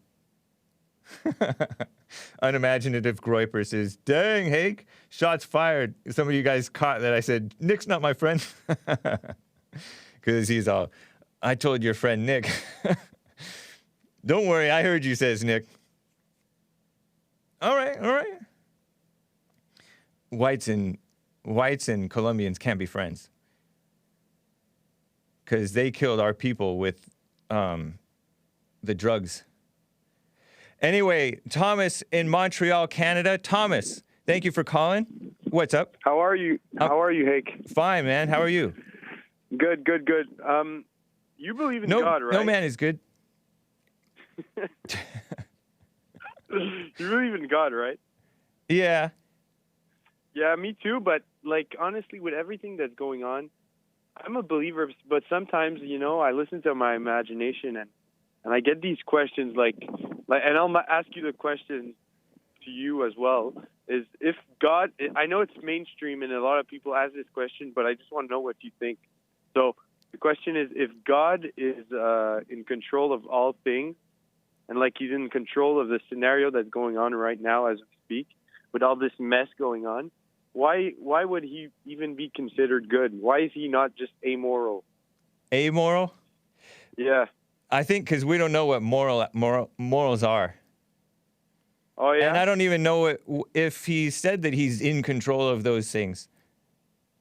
Unimaginative Groiper says, "Dang, Hake, shots fired." Some of you guys caught that I said, "Nick's not my friend." Because he's all, "I told your friend Nick." Don't worry, I heard you, says Nick. All right. Whites and Colombians can't be friends. Because they killed our people with the drugs. Anyway, Thomas in Montreal, Canada. Thomas, thank you for calling. What's up? How are you? How are you, Hake? Fine, man. How are you? Good. You believe in God, right? No man is good. You believe in God, right? Yeah. Yeah, me too. But like, honestly, with everything that's going on, I'm a believer. But sometimes, I listen to my imagination and I get these questions like, and I'll ask you the question to you as well, is if God, I know it's mainstream and a lot of people ask this question, but I just want to know what you think. So the question is, if God is in control of all things, and like he's in control of the scenario that's going on right now as we speak, with all this mess going on, why would he even be considered good? Why is he not just amoral? Amoral? Yeah. I think because we don't know what morals are. Oh, yeah? And I don't even know if he said that he's in control of those things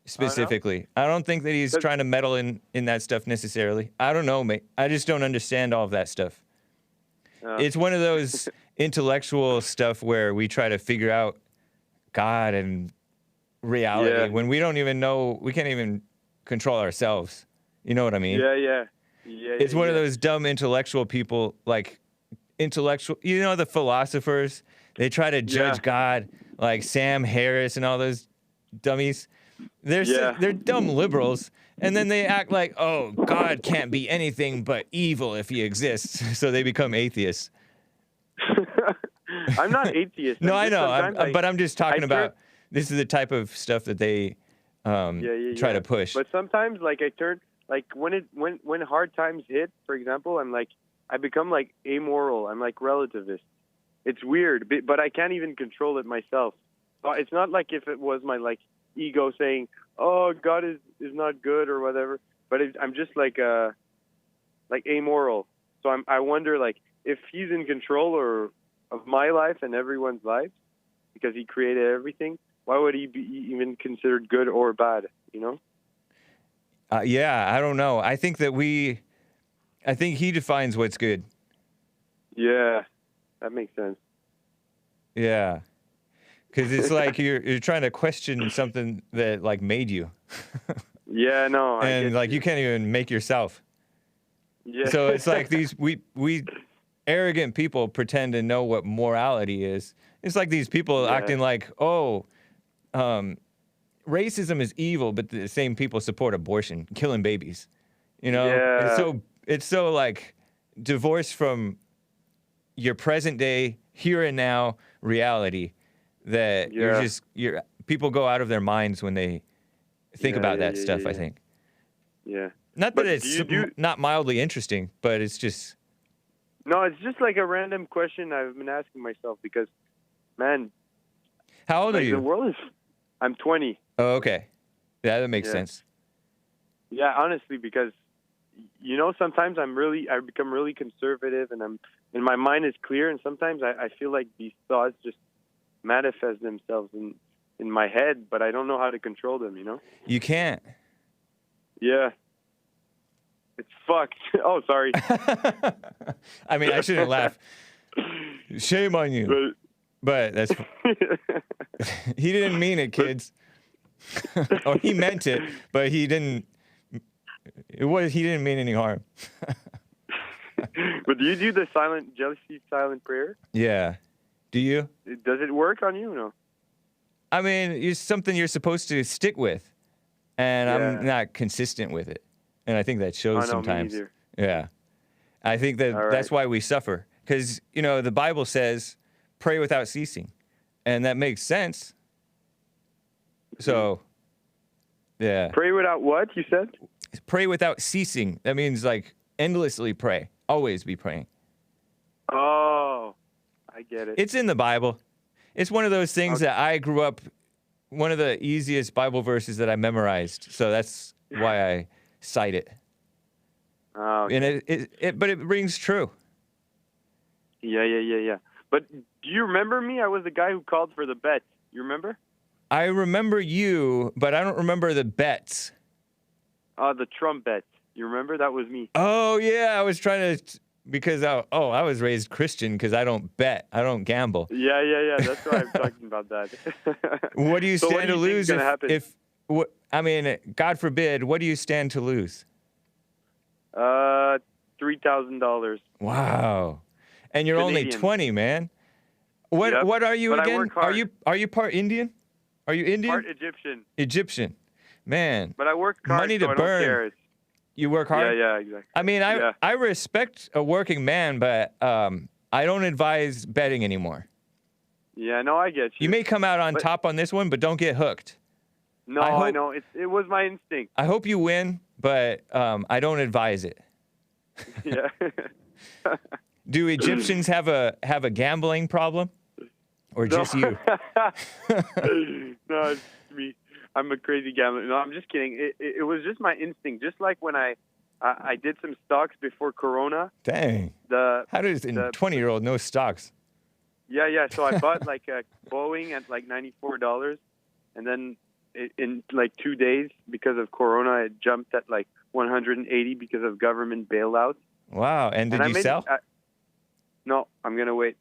specifically. I don't think that he's trying to meddle in that stuff necessarily. I don't know, mate. I just don't understand all of that stuff. It's one of those intellectual stuff where we try to figure out God and reality when we don't even know, we can't even control ourselves. You know what I mean? Yeah. It's one of those dumb intellectual people, like the philosophers. They try to judge God, like Sam Harris and all those dummies. They're dumb liberals, and then they act like, oh, God can't be anything but evil if he exists, so they become atheists. I'm not atheist. No, I know, but I'm just talking about this is the type of stuff that they try to push. But sometimes, like, I turn like when hard times hit, for example, I become like amoral. I'm like relativist. It's weird, but I can't even control it myself. It's not like if it was my like ego saying, "Oh, God is not good" or whatever. But I'm just like amoral. So I wonder like if he's in control of my life and everyone's life because he created everything. Why would he be even considered good or bad? You know? Yeah, I don't know. I think he defines what's good. Yeah, that makes sense. Yeah. Because it's like you're trying to question something that like made you. Yeah, no. And like you can't even make yourself. Yeah. So it's like these we arrogant people pretend to know what morality is. It's like these people acting like, racism is evil, but the same people support abortion, killing babies. You know? Yeah. It's so like divorced from your present day, here and now reality that people go out of their minds when they think about that stuff, I think. Yeah. Not that it's not mildly interesting, but it's just... No, it's just like a random question I've been asking myself because, man... How old are you? The world is... I'm 20. Oh, okay. Yeah, that makes sense. Yeah, honestly, because, you know, sometimes I become really conservative and my mind is clear, and sometimes I feel like these thoughts just manifest themselves in my head, but I don't know how to control them, you know? You can't. Yeah. It's fucked. Oh, sorry. I mean, I shouldn't laugh. Shame on you. But that's... He didn't mean it, kids. Or he meant it, but he didn't... He didn't mean any harm. But do you do the jealousy silent prayer? Yeah. Do you? Does it work on you or no? I mean, it's something you're supposed to stick with. And I'm not consistent with it. And I think that shows sometimes. Me neither. Yeah. I think that's why we suffer. Because, you know, the Bible says, pray without ceasing. And that makes sense. So, yeah. Pray without what, you said? Pray without ceasing. That means, like, endlessly pray. Always be praying. Oh, I get it. It's in the Bible. It's one of those things that I grew up, one of the easiest Bible verses that I memorized. So that's why I cite it. Oh, okay. And but it rings true. Yeah. But do you remember me? I was the guy who called for the bet. You remember? I remember you, but I don't remember the bets. The Trump bet. You remember? That was me. Oh, yeah. I was trying to... Because, I was raised Christian because I don't bet. I don't gamble. Yeah. That's why I'm talking about that. What do you stand to lose I mean, God forbid, what do you stand to lose? $3,000. Wow. And you're Canadian. only 20, man. What are you but again? Are you part Indian? Are you Indian? Part Egyptian. Egyptian. Man. But I work hard, Money to so I burn. don't care. You work hard? Yeah, exactly. I mean, I respect a working man, but I don't advise betting anymore. Yeah, no, I get you. You may come out on top on this one, but don't get hooked. No, I know. It was my instinct. I hope you win, but I don't advise it. Yeah. Do Egyptians have a gambling problem, or just you? No, it's me. I'm a crazy gambler. No, I'm just kidding. It was just my instinct. Just like when I did some stocks before Corona. Dang. How does a 20-year-old know stocks? Yeah. So I bought like a Boeing at like $94, and then in like 2 days because of Corona, it jumped at like 180 because of government bailouts. Wow. And did you sell? No, I'm gonna wait.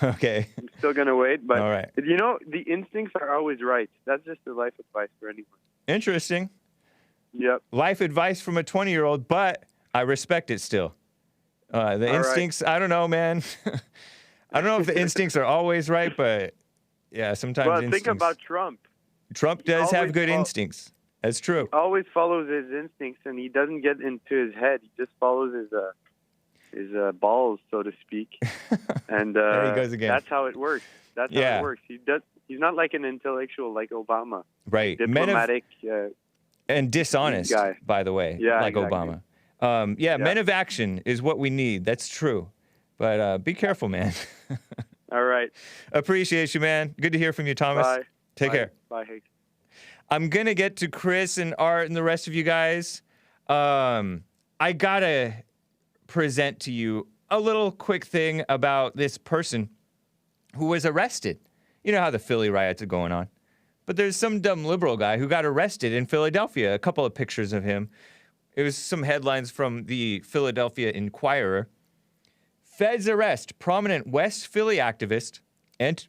Okay. I'm still gonna wait, but all right. You know, the instincts are always right. That's just the life advice for anyone. Interesting. Yep. Life advice from a 20-year-old, but I respect it still. The instincts, I don't know, man. I don't know if the instincts are always right, but yeah, sometimes instincts. Think about Trump. Trump does have good instincts. That's true. Always follows his instincts, and he doesn't get into his head. He just follows his balls, so to speak. And there he goes again. That's how it works. That's how it works. He's not like an intellectual like Obama. Right. Diplomatic. And dishonest, guy. by the way, Yeah, like exactly. Obama. Yeah, men of action is what we need. That's true. But be careful, man. All right. Appreciate you, man. Good to hear from you, Thomas. Bye. Take Bye. care. Bye, Hake. I'm going to get to Chris and Art and the rest of you guys. I got to present to you a little quick thing about this person who was arrested. You know how the Philly riots are going on. But there's some dumb liberal guy who got arrested in Philadelphia. A couple of pictures of him. It was some headlines from the Philadelphia Inquirer. Feds arrest prominent West Philly activist and,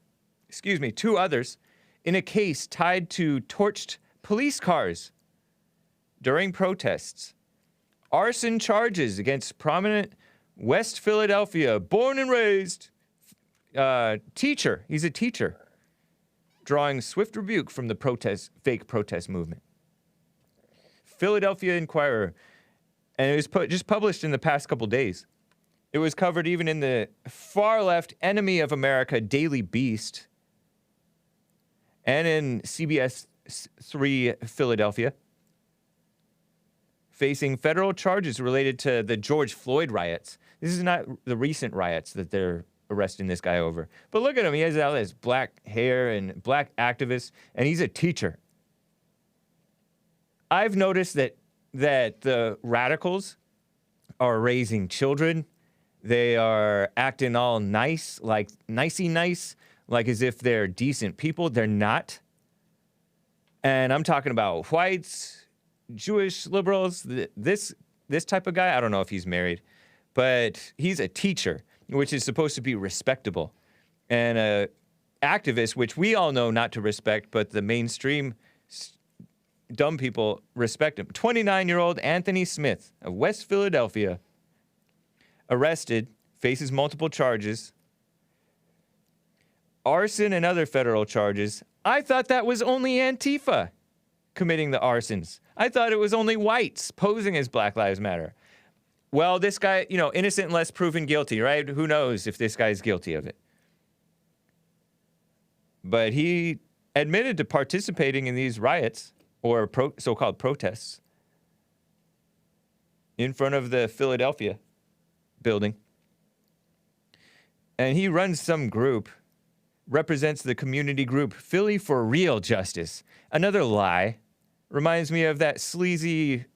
two others in a case tied to torched police cars during protests. Arson charges against prominent West Philadelphia, born and raised teacher. He's a teacher. Drawing swift rebuke from the fake protest movement. Philadelphia Inquirer. And it was just published in the past couple days. It was covered even in the far-left Enemy of America Daily Beast and in CBS 3 Philadelphia, facing federal charges related to the George Floyd riots. This is not the recent riots that they're arresting this guy over. But look at him. He has all this black hair and black activist, and he's a teacher. I've noticed that the radicals are raising children. They are acting all nice, like nicey nice, like as if they're decent people. They're not. And I'm talking about whites, Jewish liberals, this type of guy. I don't know if he's married, but he's a teacher, which is supposed to be respectable. And a activist, which we all know not to respect, but the mainstream dumb people respect him. 29-year-old Anthony Smith of West Philadelphia, arrested, faces multiple charges, arson and other federal charges. I thought that was only Antifa committing the arsons. I thought it was only whites posing as Black Lives Matter. Well, this guy, innocent unless proven guilty, right? Who knows if this guy's guilty of it? But he admitted to participating in these riots, or so-called protests, in front of the Philadelphia building. And he runs some group, represents the community group Philly for Real Justice. Another lie. Reminds me of that sleazy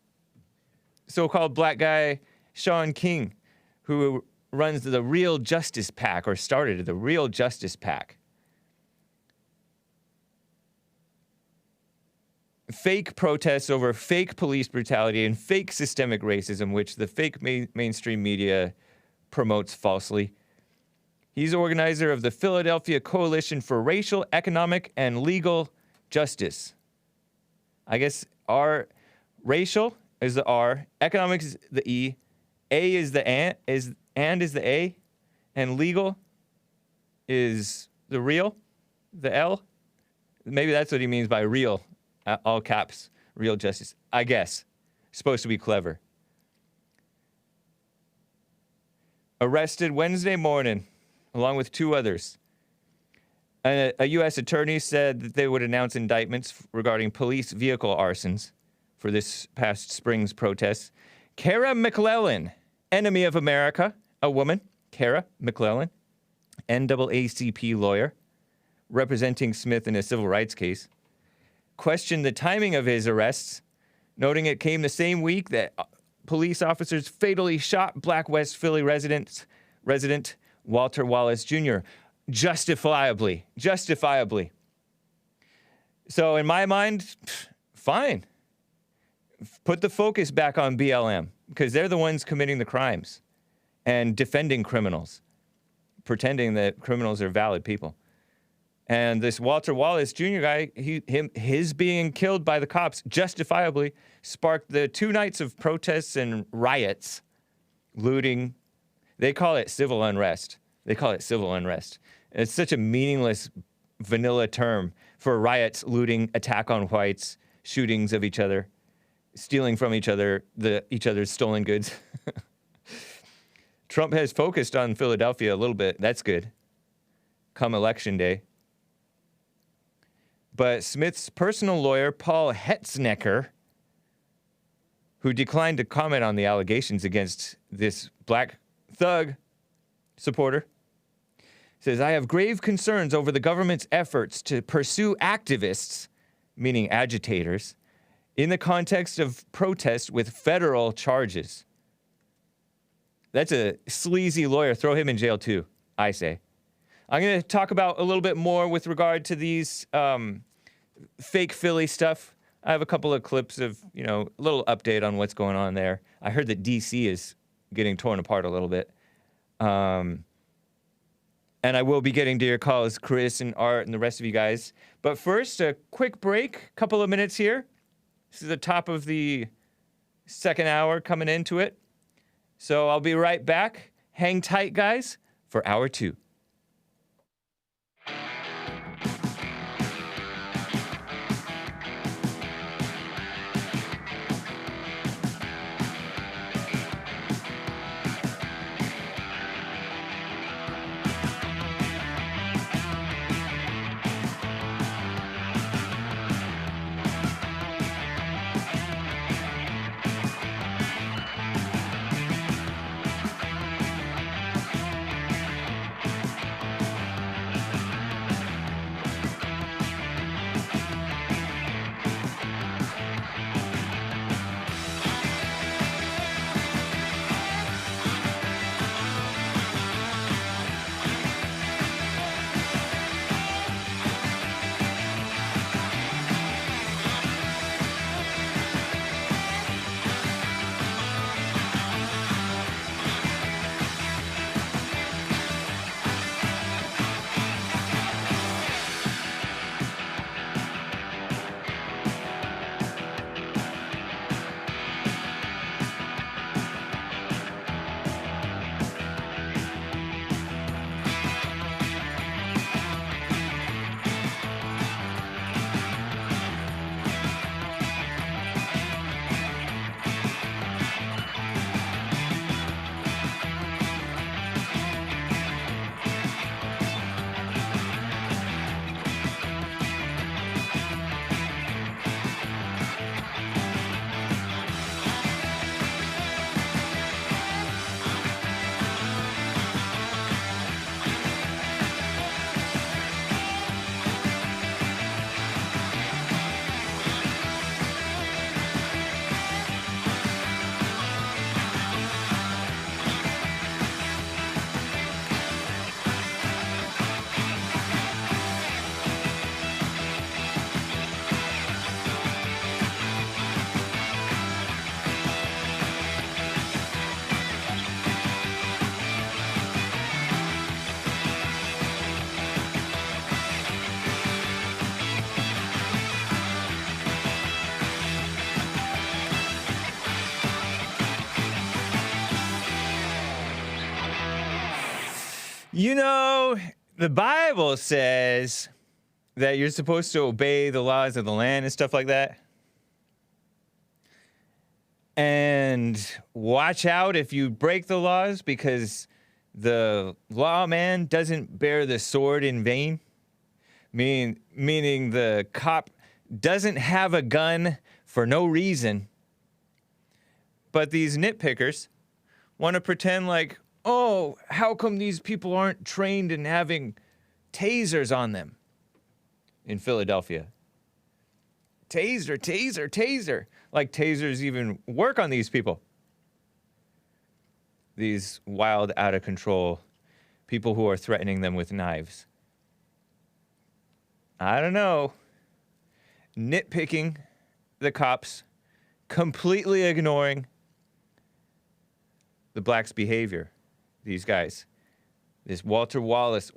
so-called black guy, Sean King, who runs the Real Justice PAC, or started the Real Justice PAC. Fake protests over fake police brutality and fake systemic racism, which the fake mainstream media promotes falsely. He's organizer of the Philadelphia Coalition for Racial, Economic, and Legal Justice. I guess racial is the R, economics is the E, A is the is the A, and legal is the real, the L. Maybe that's what he means by real. All caps, real justice, I guess. Supposed to be clever. Arrested Wednesday morning, along with 2 others. A U.S. attorney said that they would announce indictments regarding police vehicle arsons for this past spring's protests. Kara McClellan, Enemy of America, a woman, Kara McClellan, NAACP lawyer, representing Smith in a civil rights case, questioned the timing of his arrests, noting it came the same week that police officers fatally shot Black West Philly resident Walter Wallace Jr. Justifiably. So in my mind, fine. Put the focus back on BLM, because they're the ones committing the crimes and defending criminals, pretending that criminals are valid people. And this Walter Wallace Jr. guy, his being killed by the cops justifiably sparked the 2 nights of protests and riots, looting. They call it civil unrest. It's such a meaningless, vanilla term for riots, looting, attack on whites, shootings of each other, stealing from each other, each other's stolen goods. Trump has focused on Philadelphia a little bit. That's good. Come election day. But Smith's personal lawyer, Paul Hetznecker, who declined to comment on the allegations against this black thug supporter, says, I have grave concerns over the government's efforts to pursue activists, meaning agitators, in the context of protests with federal charges. That's a sleazy lawyer. Throw him in jail too, I say. I'm going to talk about a little bit more with regard to these fake Philly stuff. I have a couple of clips of, a little update on what's going on there. I heard that D.C. is getting torn apart a little bit. And I will be getting to your calls, Chris and Art and the rest of you guys. But first, a quick break, couple of minutes here. This is the top of the second hour coming into it. So I'll be right back. Hang tight, guys, for hour 2. The Bible says that you're supposed to obey the laws of the land and stuff like that. And watch out if you break the laws, because the lawman doesn't bear the sword in vain. Meaning the cop doesn't have a gun for no reason. But these nitpickers want to pretend like, oh, how come these people aren't trained in having tasers on them in Philadelphia? Taser, taser, taser. Like tasers even work on these people. These wild, out of control people who are threatening them with knives. I don't know. Nitpicking the cops, completely ignoring the blacks' behavior. These guys. This Walter Wallace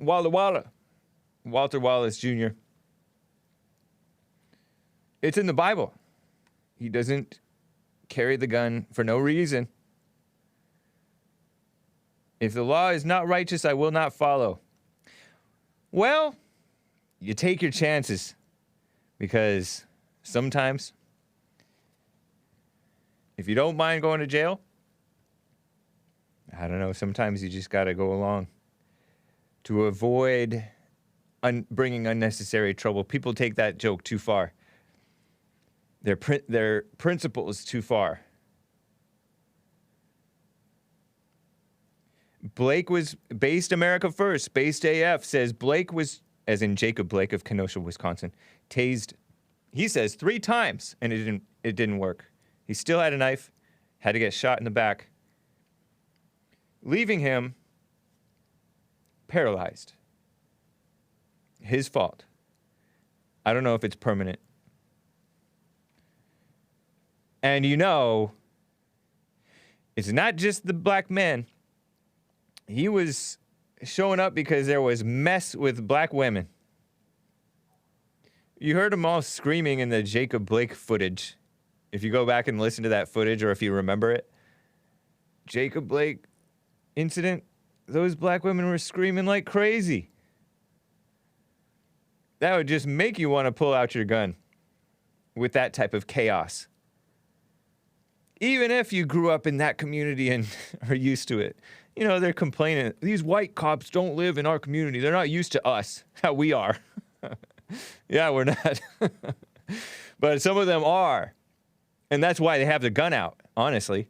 Jr. It's in the Bible. He doesn't carry the gun for no reason. If the law is not righteous, I will not follow. Well, you take your chances, because sometimes, if you don't mind going to jail, I don't know, sometimes you just got to go along to avoid bringing unnecessary trouble. People take that joke too far. Their principles too far. Blake was based America First. Based AF says Blake was, as in Jacob Blake of Kenosha, Wisconsin, tased, he says, 3 times, and it didn't work. He still had a knife, had to get shot in the back, leaving him paralyzed. His fault. I don't know if it's permanent. And you know, it's not just the black men. He was showing up because there was mess with black women. You heard them all screaming in the Jacob Blake footage. If you go back and listen to that footage, or if you remember it, Jacob Blake incident, those black women were screaming like crazy. That would just make you want to pull out your gun with that type of chaos. Even if you grew up in that community and are used to it. You know, they're complaining, these white cops don't live in our community. They're not used to us, how we are. Yeah, we're not. But some of them are. And that's why they have the gun out, honestly.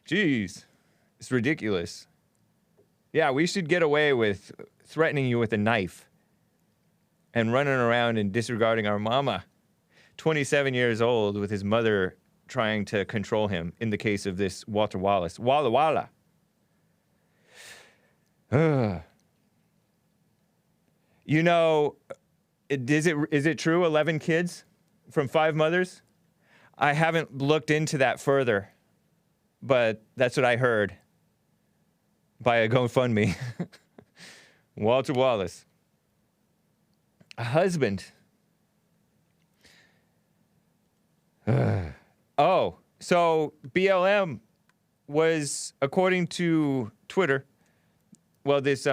Jeez, it's ridiculous. Yeah, we should get away with threatening you with a knife and running around and disregarding our mama. 27 years old with his mother trying to control him in the case of this Walter Wallace. Walla Walla. You know, is it true 11 kids from 5 mothers? I haven't looked into that further, but that's what I heard by a GoFundMe. Walter Wallace. A husband. Oh, so BLM was, according to Twitter, well, this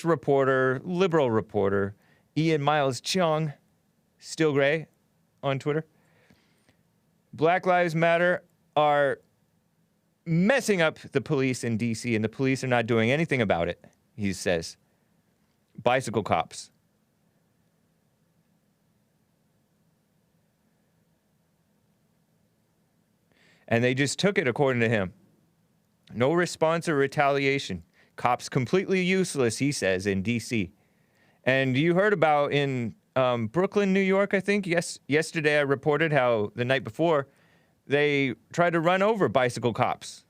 reporter, liberal reporter, Ian Miles Cheong, still gray on Twitter, Black Lives Matter are messing up the police in D.C., and the police are not doing anything about it, he says. Bicycle cops. And they just took it, according to him. No response or retaliation. Cops completely useless, he says, in D.C. And you heard about in Brooklyn, New York, I think. Yes, yesterday I reported how the night before they tried to run over bicycle cops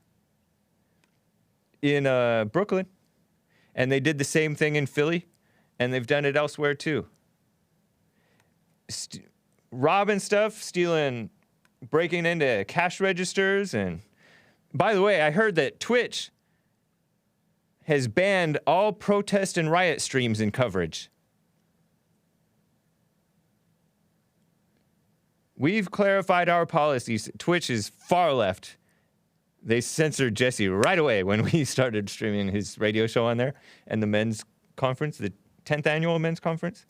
in Brooklyn. And they did the same thing in Philly. And they've done it elsewhere, too. Robbing stuff, stealing, breaking into cash registers. And by the way, I heard that Twitch has banned all protest and riot streams and coverage. We've clarified our policies. Twitch is far left. They censored Jesse right away when we started streaming his radio show on there and the men's conference, the 10th annual men's conference.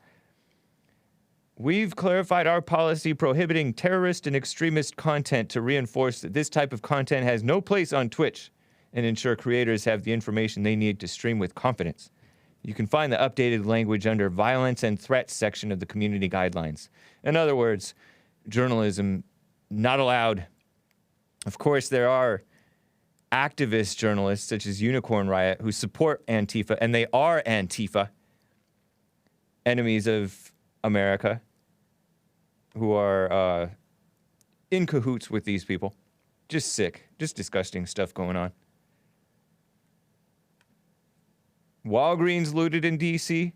We've clarified our policy prohibiting terrorist and extremist content to reinforce that this type of content has no place on Twitch and ensure creators have the information they need to stream with confidence. You can find the updated language under Violence and Threats section of the community guidelines. In other words, journalism not allowed. Of course, there are activist journalists such as Unicorn Riot who support Antifa, and they are Antifa, enemies of America, who are in cahoots with these people. Just sick, just disgusting stuff going on. Walgreens looted in D.C.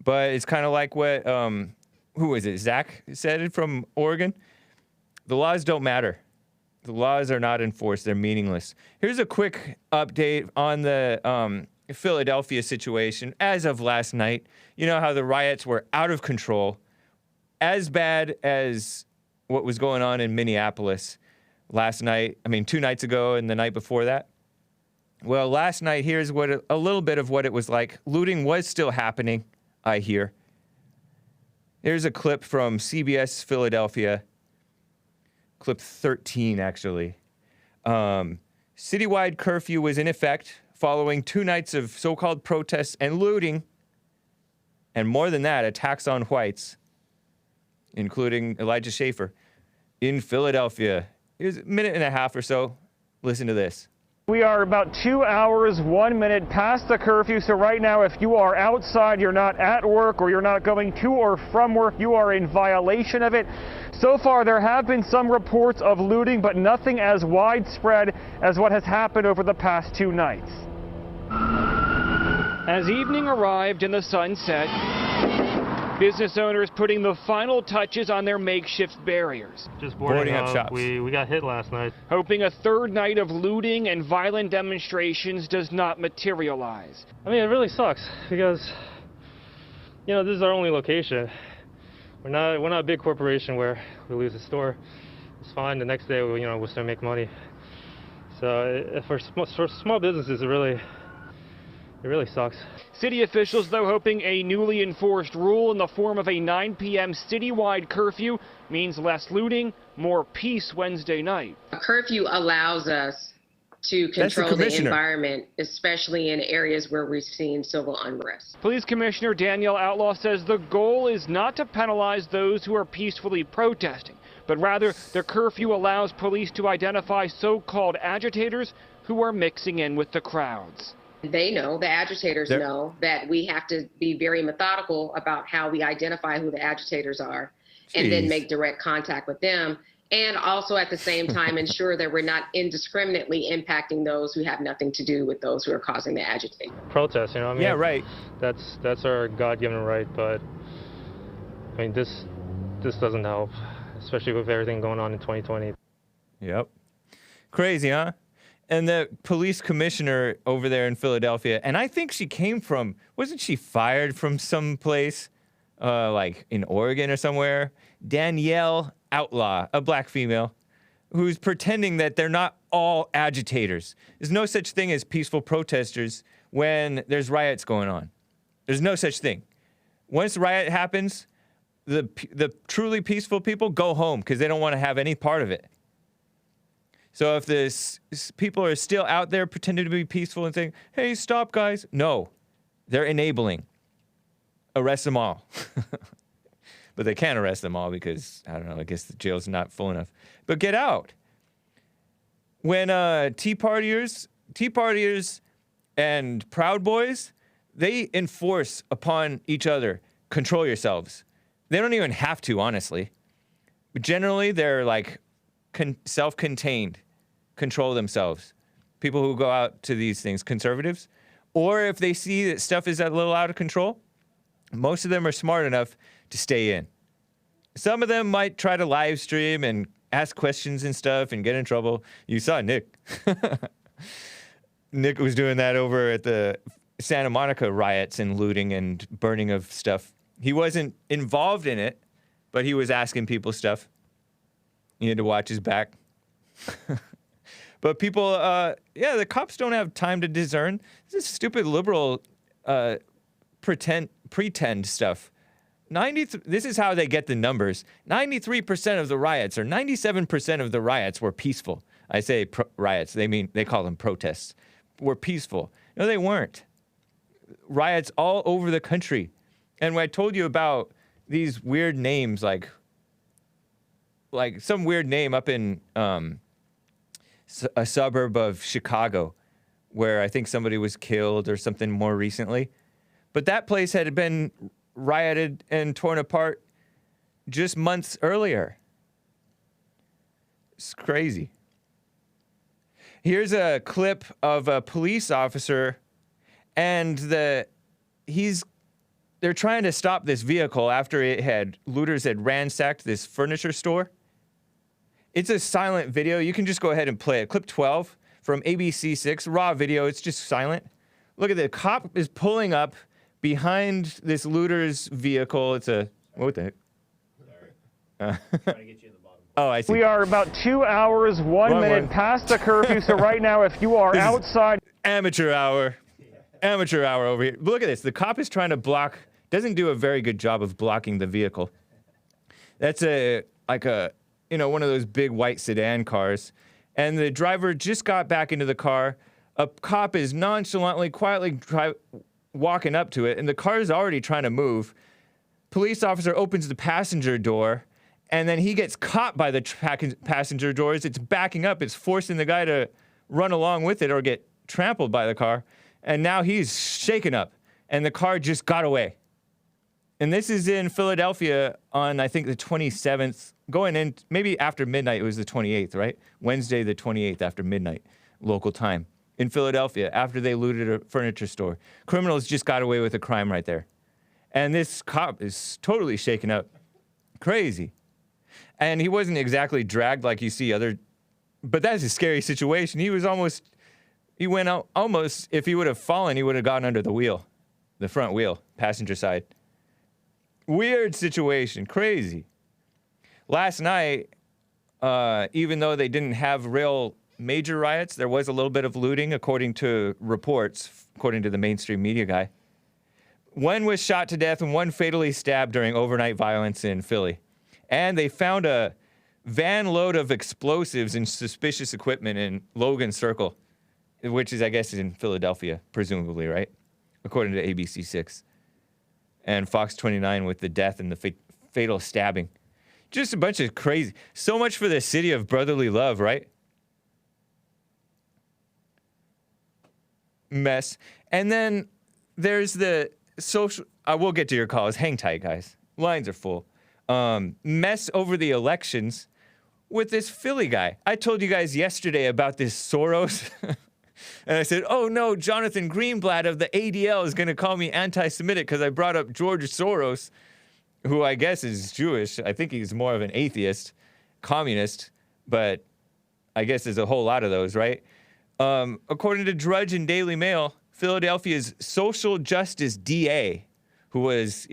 But it's kind of like what, who was it, Zack said from Oregon? The laws don't matter. The laws are not enforced. They're meaningless. Here's a quick update on the Philadelphia situation as of last night. You know how the riots were out of control, as bad as what was going on in Minneapolis last night. I mean, 2 nights ago and the night before that. Well, last night, here's what a little bit of what it was like. Looting was still happening, I hear. Here's a clip from CBS Philadelphia. Clip 13, actually. Citywide curfew was in effect following 2 nights of so-called protests and looting. And more than that, attacks on whites, including Elijah Schaffer, in Philadelphia Here's a minute and a half or so. Listen to this. We are about 2 hours, 1 minute past the curfew, so right now if you are outside, you're not at work, or you're not going to or from work, you are in violation of it. So far, there have been some reports of looting, but nothing as widespread as what has happened over the past 2 nights. As evening arrived and the sun set, business owners putting the final touches on their makeshift barriers. Just Boarding up shops. We got hit last night. Hoping a third night of looting and violent demonstrations does not materialize. I mean, it really sucks because, you know, this is our only location. We're not a big corporation where we lose a store. It's fine. The next day, we'll still make money. So for small businesses, it really sucks. City officials, though, hoping a newly enforced rule in the form of a 9 p.m. citywide curfew means less looting, more peace Wednesday night. A curfew allows us to control the environment, especially in areas where we've seen civil unrest. Police Commissioner Danielle Outlaw says the goal is not to penalize those who are peacefully protesting, but rather the curfew allows police to identify so-called agitators who are mixing in with the crowds. They know, the agitators know, that we have to be very methodical about how we identify who the agitators are and then make direct contact with them. And also at the same time ensure that we're not indiscriminately impacting those who have nothing to do with those who are causing the agitation. Protest, I mean, yeah, right. That's our God-given right, but I mean this doesn't help, especially with everything going on in 2020. Yep. Crazy, huh? And the police commissioner over there in Philadelphia, and I think she came from, wasn't she fired from some place, like in Oregon or somewhere? Danielle Outlaw, a black female, who's pretending that they're not all agitators. There's no such thing as peaceful protesters when there's riots going on. There's no such thing. Once a riot happens, the truly peaceful people go home because they don't want to have any part of it. So if people are still out there pretending to be peaceful and saying, hey, stop, guys. No, they're enabling. Arrest them all. But they can't arrest them all because, I don't know, I guess the jail's not full enough. But get out. When Tea Partiers and Proud Boys, they enforce upon each other, control yourselves. They don't even have to, honestly. But generally, they're like self-contained, control themselves. People who go out to these things, conservatives, or if they see that stuff is a little out of control, most of them are smart enough to stay in. Some of them might try to live stream and ask questions and stuff and get in trouble. You saw Nick. Nick was doing that over at the Santa Monica riots and looting and burning of stuff. He wasn't involved in it, but he was asking people stuff. He had to watch his back. But people, the cops don't have time to discern. This is stupid liberal pretend stuff. This is how they get the numbers. 93% of the riots, or 97% of the riots were peaceful. I say riots, they call them protests. Were peaceful. No, they weren't. Riots all over the country. And when I told you about these weird names, like some weird name up in a suburb of Chicago, where I think somebody was killed or something more recently. But that place had been rioted and torn apart just months earlier. It's crazy. Here's a clip of a police officer, and they're trying to stop this vehicle after looters had ransacked this furniture store. It's a silent video. You can just go ahead and play it. Clip 12 from ABC6, raw video. It's just silent. Look at the cop is pulling up behind this looter's vehicle. What the heck? Sorry. Trying to get you in the bottom. Oh, I see. We are about 2 hours, 1 minute past the curfew. So right now, if you are outside, amateur hour over here. Look at this. The cop is trying to block. Doesn't do a very good job of blocking the vehicle. That's one of those big white sedan cars. And the driver just got back into the car. A cop is nonchalantly, quietly walking up to it, and the car is already trying to move. Police officer opens the passenger door And then he gets caught by the passenger doors. It's backing up. It's forcing the guy to run along with it or get trampled by the car. And now he's shaken up. And the car just got away. And this is in Philadelphia on, I think, the 27th. Going in, maybe after midnight, it was the 28th, right? Wednesday the 28th after midnight, local time. In Philadelphia, after they looted a furniture store. Criminals just got away with a crime right there. And this cop is totally shaken up. Crazy. And he wasn't exactly dragged like you see other... But that's a scary situation. He went out almost, if he would have fallen, he would have gotten under the wheel. The front wheel, passenger side. Weird situation. Crazy. Last night, even though they didn't have real major riots, there was a little bit of looting, according to reports, according to the mainstream media guy. One was shot to death and one fatally stabbed during overnight violence in Philly. And they found a van load of explosives and suspicious equipment in Logan Circle, which is, I guess, in Philadelphia, presumably, right? According to ABC6. And Fox 29 with the death and the fatal stabbing. Just a bunch of crazy. So much for the city of brotherly love, right? Mess. And then there's the social... I will get to your calls. Hang tight, guys. Lines are full. Mess over the elections with this Philly guy. I told you guys yesterday about this Soros. And I said, oh no, Jonathan Greenblatt of the ADL is going to call me anti-Semitic because I brought up George Soros, who I guess is Jewish. I think he's more of an atheist, communist, but I guess there's a whole lot of those, right? According to Drudge and Daily Mail, Philadelphia's social justice DA, who was,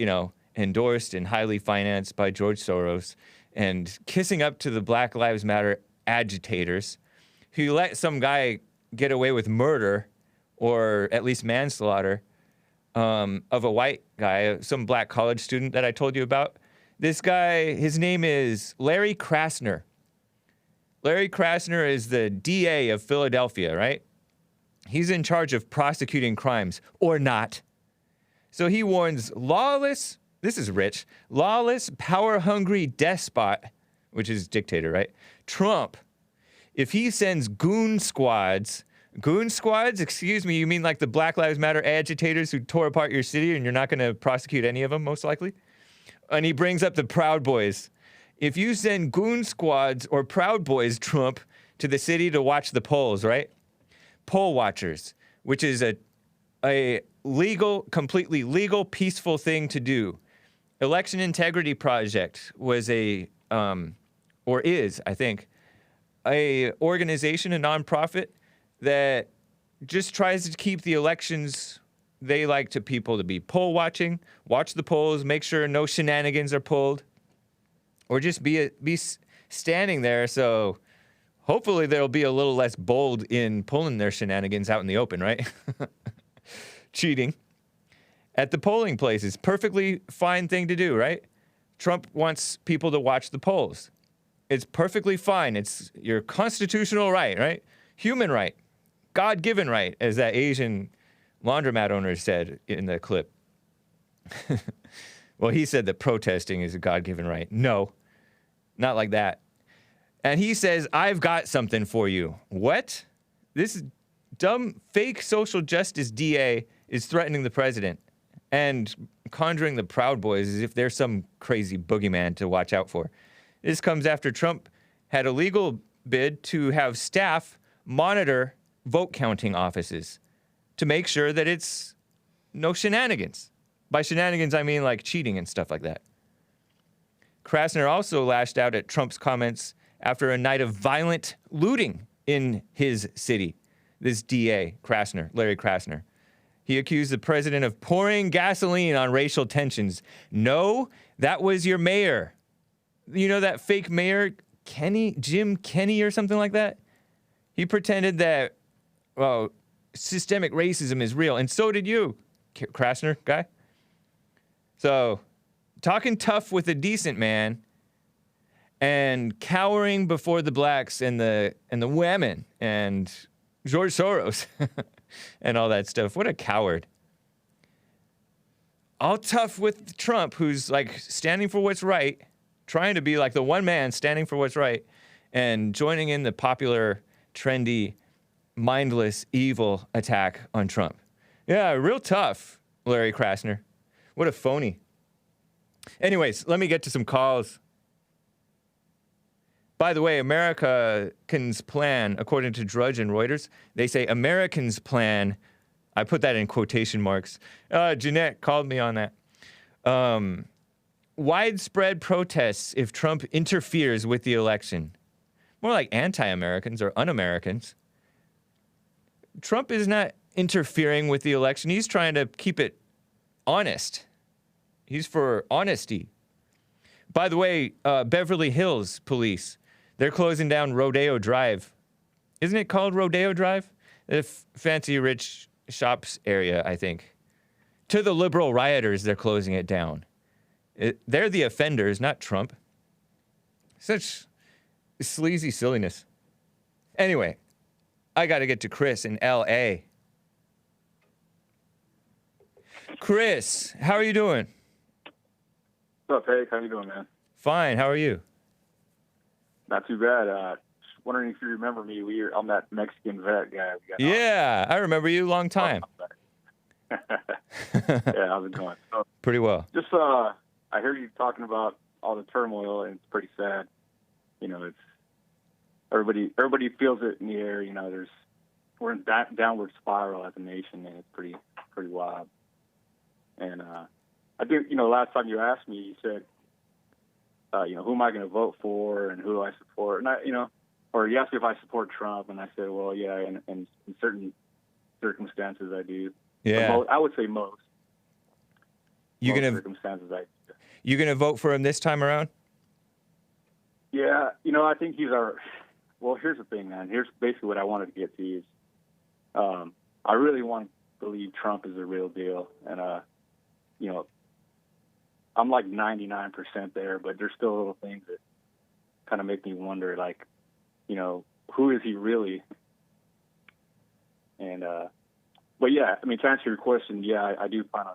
endorsed and highly financed by George Soros and kissing up to the Black Lives Matter agitators, who let some guy get away with murder or at least manslaughter of a white guy, some black college student that I told you about. This guy, his name is Larry Krasner. Larry Krasner is the DA of Philadelphia, right? He's in charge of prosecuting crimes, or not. So he warns lawless, power-hungry despot, which is dictator, right? Trump, if he sends goon squads, excuse me, you mean like the Black Lives Matter agitators who tore apart your city and you're not going to prosecute any of them, most likely? And he brings up the Proud Boys. If you send goon squads or Proud Boys, Trump, to the city to watch the polls, right? Poll watchers, which is a legal, completely legal, peaceful thing to do. Election Integrity Project was is, I think, a organization, a nonprofit that just tries to keep the elections they like to people to be poll watching, watch the polls, make sure no shenanigans are pulled, or just be standing there. So hopefully they'll be a little less bold in pulling their shenanigans out in the open, right? Cheating at the polling places, perfectly fine thing to do, right? Trump wants people to watch the polls. It's perfectly fine. It's your constitutional right? Human right. God-given right, as that Asian laundromat owner said in the clip. Well, he said that protesting is a God-given right. No, not like that. And he says, I've got something for you. What? This dumb, fake social justice DA is threatening the president and conjuring the Proud Boys as if they're some crazy boogeyman to watch out for. This comes after Trump had a legal bid to have staff monitor vote counting offices to make sure that it's no shenanigans. By shenanigans, I mean like cheating and stuff like that. Krasner also lashed out at Trump's comments after a night of violent looting in his city. This DA, Krasner, Larry Krasner. He accused the president of pouring gasoline on racial tensions. No, that was your mayor. You know that fake mayor, Jim Kenney or something like that? He pretended that, systemic racism is real. And so did you, Krasner guy. So, talking tough with a decent man and cowering before the blacks and the women and George Soros and all that stuff. What a coward. All tough with Trump, who's like standing for what's right, trying to be like the one man standing for what's right and joining in the popular, trendy, mindless, evil attack on Trump. Yeah, real tough, Larry Krasner. What a phony. Anyways, let me get to some calls. By the way, Americans' plan, according to Drudge and Reuters, they say Americans' plan, I put that in quotation marks. Jeanette called me on that. Widespread protests if Trump interferes with the election. More like anti-Americans or un-Americans. Trump is not interfering with the election. He's trying to keep it honest. He's for honesty. By the way, Beverly Hills police, they're closing down Rodeo Drive. Isn't it called Rodeo Drive? The fancy rich shops area, I think. To the liberal rioters, they're closing it down. They're the offenders, not Trump. Such sleazy silliness. Anyway, I got to get to Chris in L.A. Chris, how are you doing? What's up, Hake? How you doing, man? Fine. How are you? Not too bad. Just wondering if you remember me. I'm that Mexican vet guy. Yeah, I remember you. Long time. Yeah, how's it going? So, pretty well. Just, I hear you talking about all the turmoil, and it's pretty sad. You know, it's everybody feels it in the air. You know, we're in that downward spiral as a nation, and it's pretty wild. And I do, last time you asked me, you said, who am I going to vote for and who do I support? And or you asked me if I support Trump, and I said, well, yeah, and in certain circumstances I do. Yeah. I would say most. Circumstances I do. You going to vote for him this time around? Yeah, I think he's well, here's the thing, man. Here's basically what I wanted to get to is I really want to believe Trump is the real deal. And, I'm like 99% there, but there's still little things that kind of make me wonder, like, who is he really? And, but yeah, I mean, to answer your question, yeah, I do plan on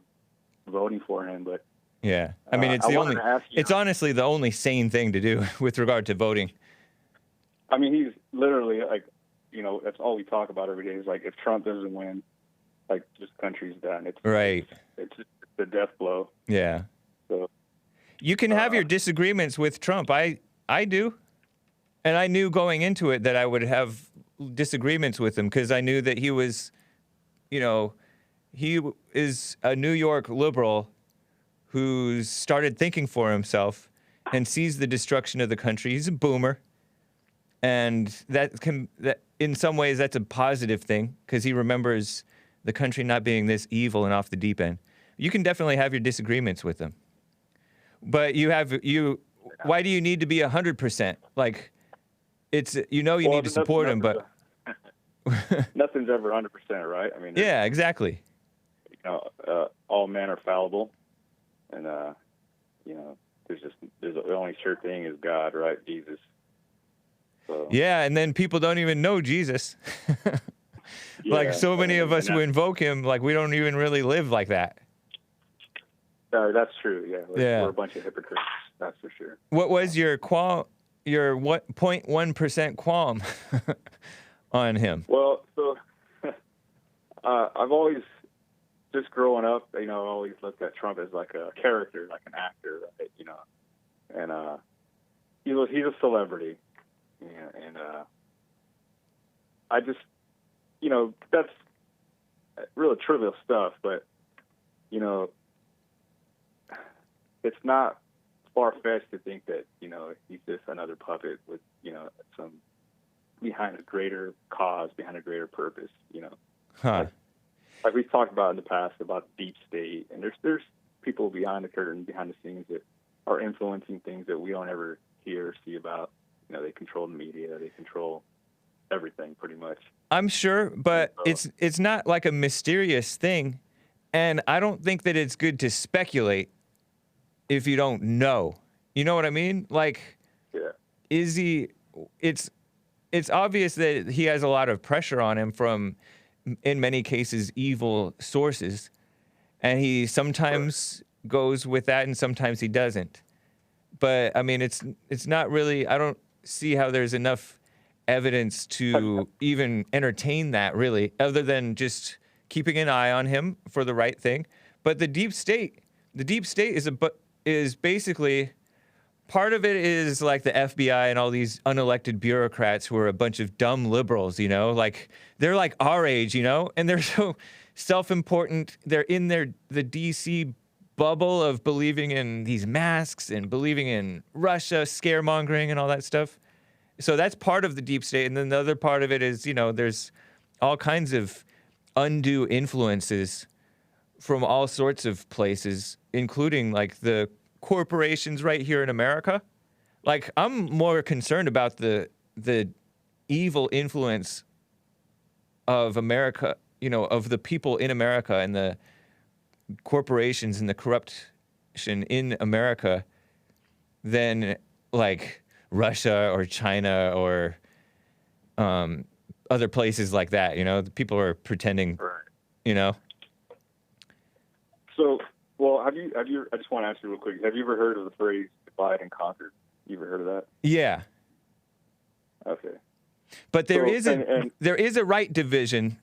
voting for him, but yeah, I mean, it's honestly the only sane thing to do with regard to voting. I mean, he's literally like, that's all we talk about every day is like, if Trump doesn't win, like, this country's done. It's right. It's the death blow. Yeah. So you can have your disagreements with Trump. I do. And I knew going into it that I would have disagreements with him because I knew that he was, he is a New York liberal who's started thinking for himself and sees the destruction of the country. He's a boomer. And that in some ways, that's a positive thing because he remembers the country not being this evil and off the deep end. You can definitely have your disagreements with him. But why do you need to be 100%? Like, you need to support him, but nothing's ever 100%, right? I mean, yeah, exactly. All men are fallible, and there's the only sure thing is God, right? Jesus. So, yeah, and then people don't even know Jesus. Like so many of us who invoke him, like we don't even really live like that. That's true. Yeah, we're a bunch of hypocrites. That's for sure. What was your 0.1% qualm on him? Well, so I've always, just growing up, I always looked at Trump as like a character, like an actor, right? And he's a celebrity, and I just, that's really trivial stuff, but it's not far-fetched to think that, he's just another puppet with, some behind a greater cause, behind a greater purpose, Huh. Like we've talked about in the past about deep state, and there's people behind the curtain, behind the scenes that are influencing things that we don't ever hear or see about. They control the media, they control everything pretty much. I'm sure, but it's not like a mysterious thing, and I don't think that it's good to speculate if you don't know. You know what I mean? Like, is he? It's obvious that he has a lot of pressure on him from, in many cases, evil sources, and he sometimes goes with that, and sometimes he doesn't. But I mean, it's not really. I don't see how there's enough evidence to even entertain that, really, other than just keeping an eye on him for the right thing. But the deep state is basically, part of it is like the FBI and all these unelected bureaucrats who are a bunch of dumb liberals, you know, like they're like our age, you know, and they're so self-important. They're in the DC bubble of believing in these masks and believing in Russia, scaremongering and all that stuff. So that's part of the deep state. And then the other part of it is, you know, there's all kinds of undue influences from all sorts of places, including like the corporations right here in America. Like, I'm more concerned about the evil influence of America, you know, of the people in America and the corporations and the corruption in America than like Russia or China or other places like that. You know, the people are pretending, you know. So, well, have you? I just want to ask you real quick. Have you ever heard of the phrase "divide and conquer"? You ever heard of that? Yeah. Okay. But there is a right division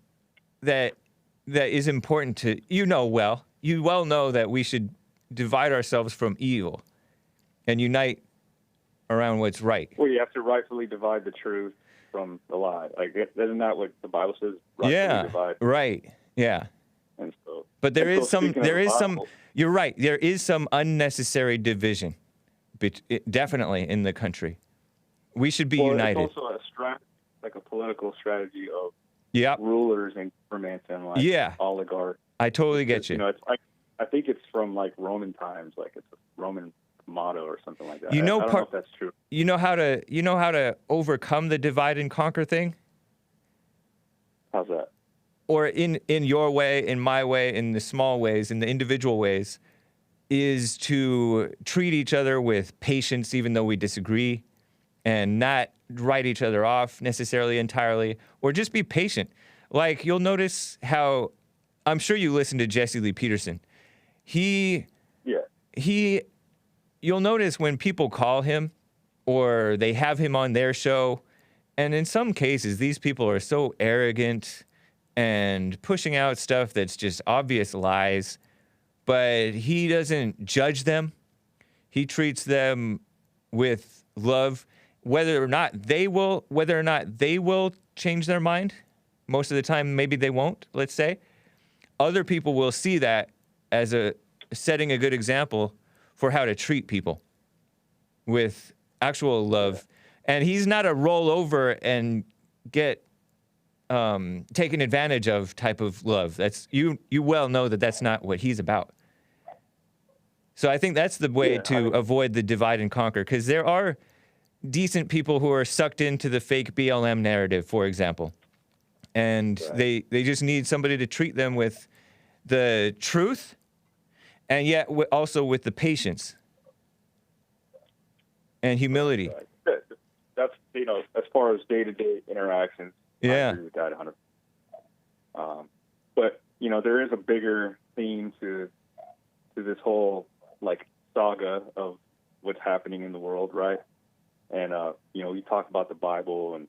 that is important to, you know, well. You well know that we should divide ourselves from evil and unite around what's right. Well, you have to rightfully divide the truth from the lie. Like, isn't that what the Bible says? Rightfully divide. Right. Yeah. And so, but there is some. You're right. There is some unnecessary division, definitely in the country. We should be united. It's also like a political strategy of Yep. rulers and governments and like oligarchs. I totally get you. You know, it's like, I think it's from like Roman times, like it's a Roman motto or something like that. You know, I don't know if that's true. You know how to overcome the divide and conquer thing? How's that? Or in your way, in my way, in the small ways, in the individual ways, is to treat each other with patience, even though we disagree, and not write each other off necessarily entirely, or just be patient. Like, you'll notice how, I'm sure you listen to Jesse Lee Peterson. You'll notice when people call him or they have him on their show, and in some cases, these people are so arrogant and pushing out stuff that's just obvious lies, but he doesn't judge them. He treats them with love, whether or not they will change their mind. Most of the time, maybe they won't, let's say. Other people will see that as setting a good example for how to treat people with actual love. And he's not a roll over and get taken advantage of type of love. That's you well know that that's not what he's about. So I think that's the way to avoid the divide and conquer, because there are decent people who are sucked into the fake BLM narrative, for example. And they just need somebody to treat them with the truth, and yet also with the patience and humility. That's, you know, as far as day-to-day interactions, I agree with that 100%. But, you know, there is a bigger theme to this whole, like, saga of what's happening in the world, right? And, you know, we talk about the Bible, and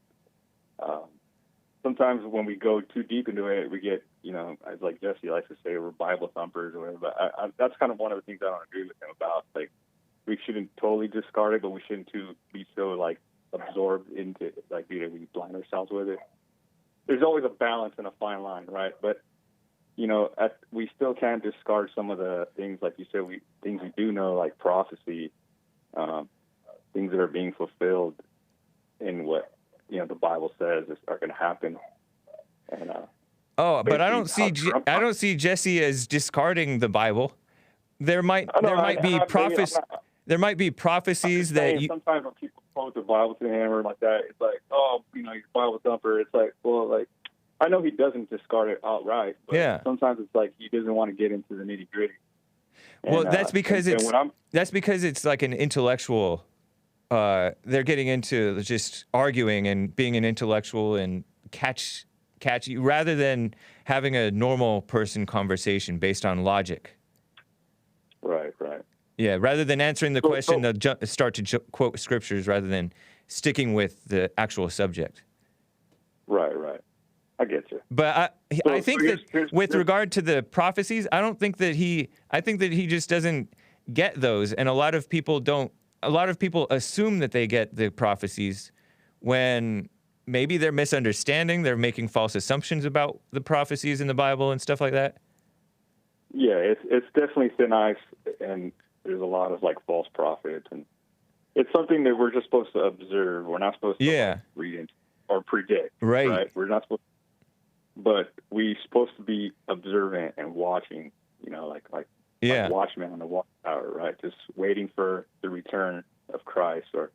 sometimes when we go too deep into it, we get, you know, as like Jesse likes to say, we're Bible thumpers or whatever. But that's kind of one of the things I don't agree with him about. Like, we shouldn't totally discard it, but we shouldn't be so, like, absorbed into it, like, we blind ourselves with it. There's always a balance and a fine line, right? But, you know, we still can't discard some of the things, like you said, things we do know, like prophecy, things that are being fulfilled in what, you know, the Bible says are going to happen. And but I don't see Jesse as discarding the Bible. There might be prophecies that sometimes when people quote the Bible to him or like that, it's like, oh, you know, he's a Bible thumper. It's like, well, like, I know he doesn't discard it outright, but sometimes it's like he doesn't want to get into the nitty gritty. Well, that's because it's like an intellectual. They're getting into just arguing and being an intellectual and catchy rather than having a normal person conversation based on logic. Right. Yeah, rather than answering the question, they'll start to quote scriptures rather than sticking with the actual subject. Right. I get you. But I think that with regard to the prophecies, I think that he just doesn't get those. And a lot of people don't. A lot of people assume that they get the prophecies when maybe they're misunderstanding. They're making false assumptions about the prophecies in the Bible and stuff like that. Yeah, it's definitely thin ice, and there's a lot of like false prophets, and it's something that we're just supposed to observe. We're not supposed to read into or predict. Right. We're not supposed to, but we're supposed to be observant and watching, like watchmen on the watchtower, right? Just waiting for the return of Christ, or,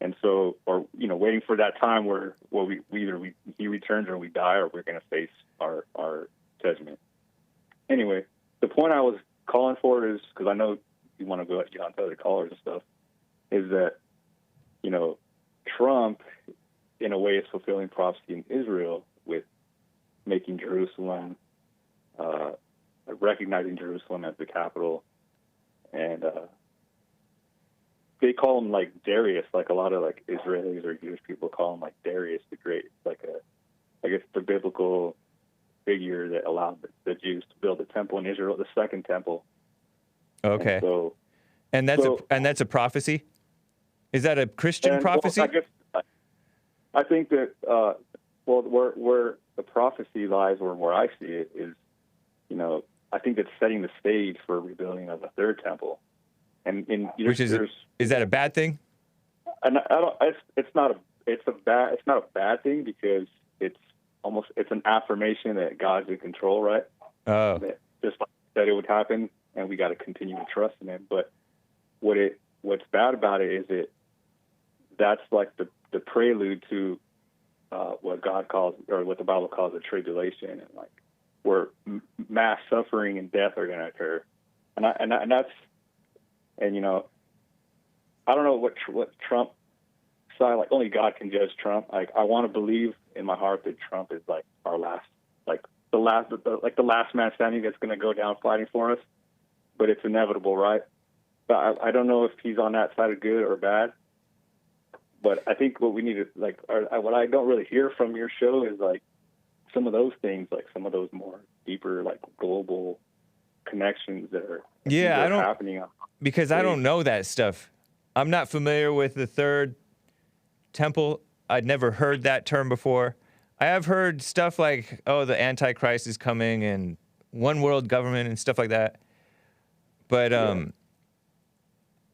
and so, or, waiting for that time where he returns or we die, or we're going to face our judgment. Anyway, the point I was calling for is, because I know you want to go get on to other callers and stuff, is that, Trump, in a way, is fulfilling prophecy in Israel with making Jerusalem, recognizing Jerusalem as the capital. And they call him like Darius, like a lot of like Israelis or Jewish people call him like Darius the Great, like I guess the biblical figure that allowed the Jews to build the temple in Israel, the second temple. Okay. And that's a prophecy? Is that a Christian prophecy? Well, I think that where the prophecy lies, or where I see it, is, I think it's setting the stage for rebuilding of a third temple. And is that a bad thing? And I don't. It's not a bad thing, because it's an affirmation that God's in control, right? Oh. Just like that it would happen, and we got to continue to trust in Him. But what's bad about it is that's like the prelude to what God calls, or what the Bible calls, a tribulation, and like where mass suffering and death are going to occur, and that's, and I don't know what Trump side, like only God can judge Trump. Like I want to believe in my heart that Trump is like our last, like the last man standing that's going to go down fighting for us, but it's inevitable, right? But I don't know if he's on that side of good or bad. But I think what we need to, like, what I don't really hear from your show is like some of those things, like some of those more deeper, like global connections that are happening. Because I don't know that stuff. I'm not familiar with the third temple. I'd never heard that term before. I have heard stuff like, the Antichrist is coming and one world government and stuff like that. But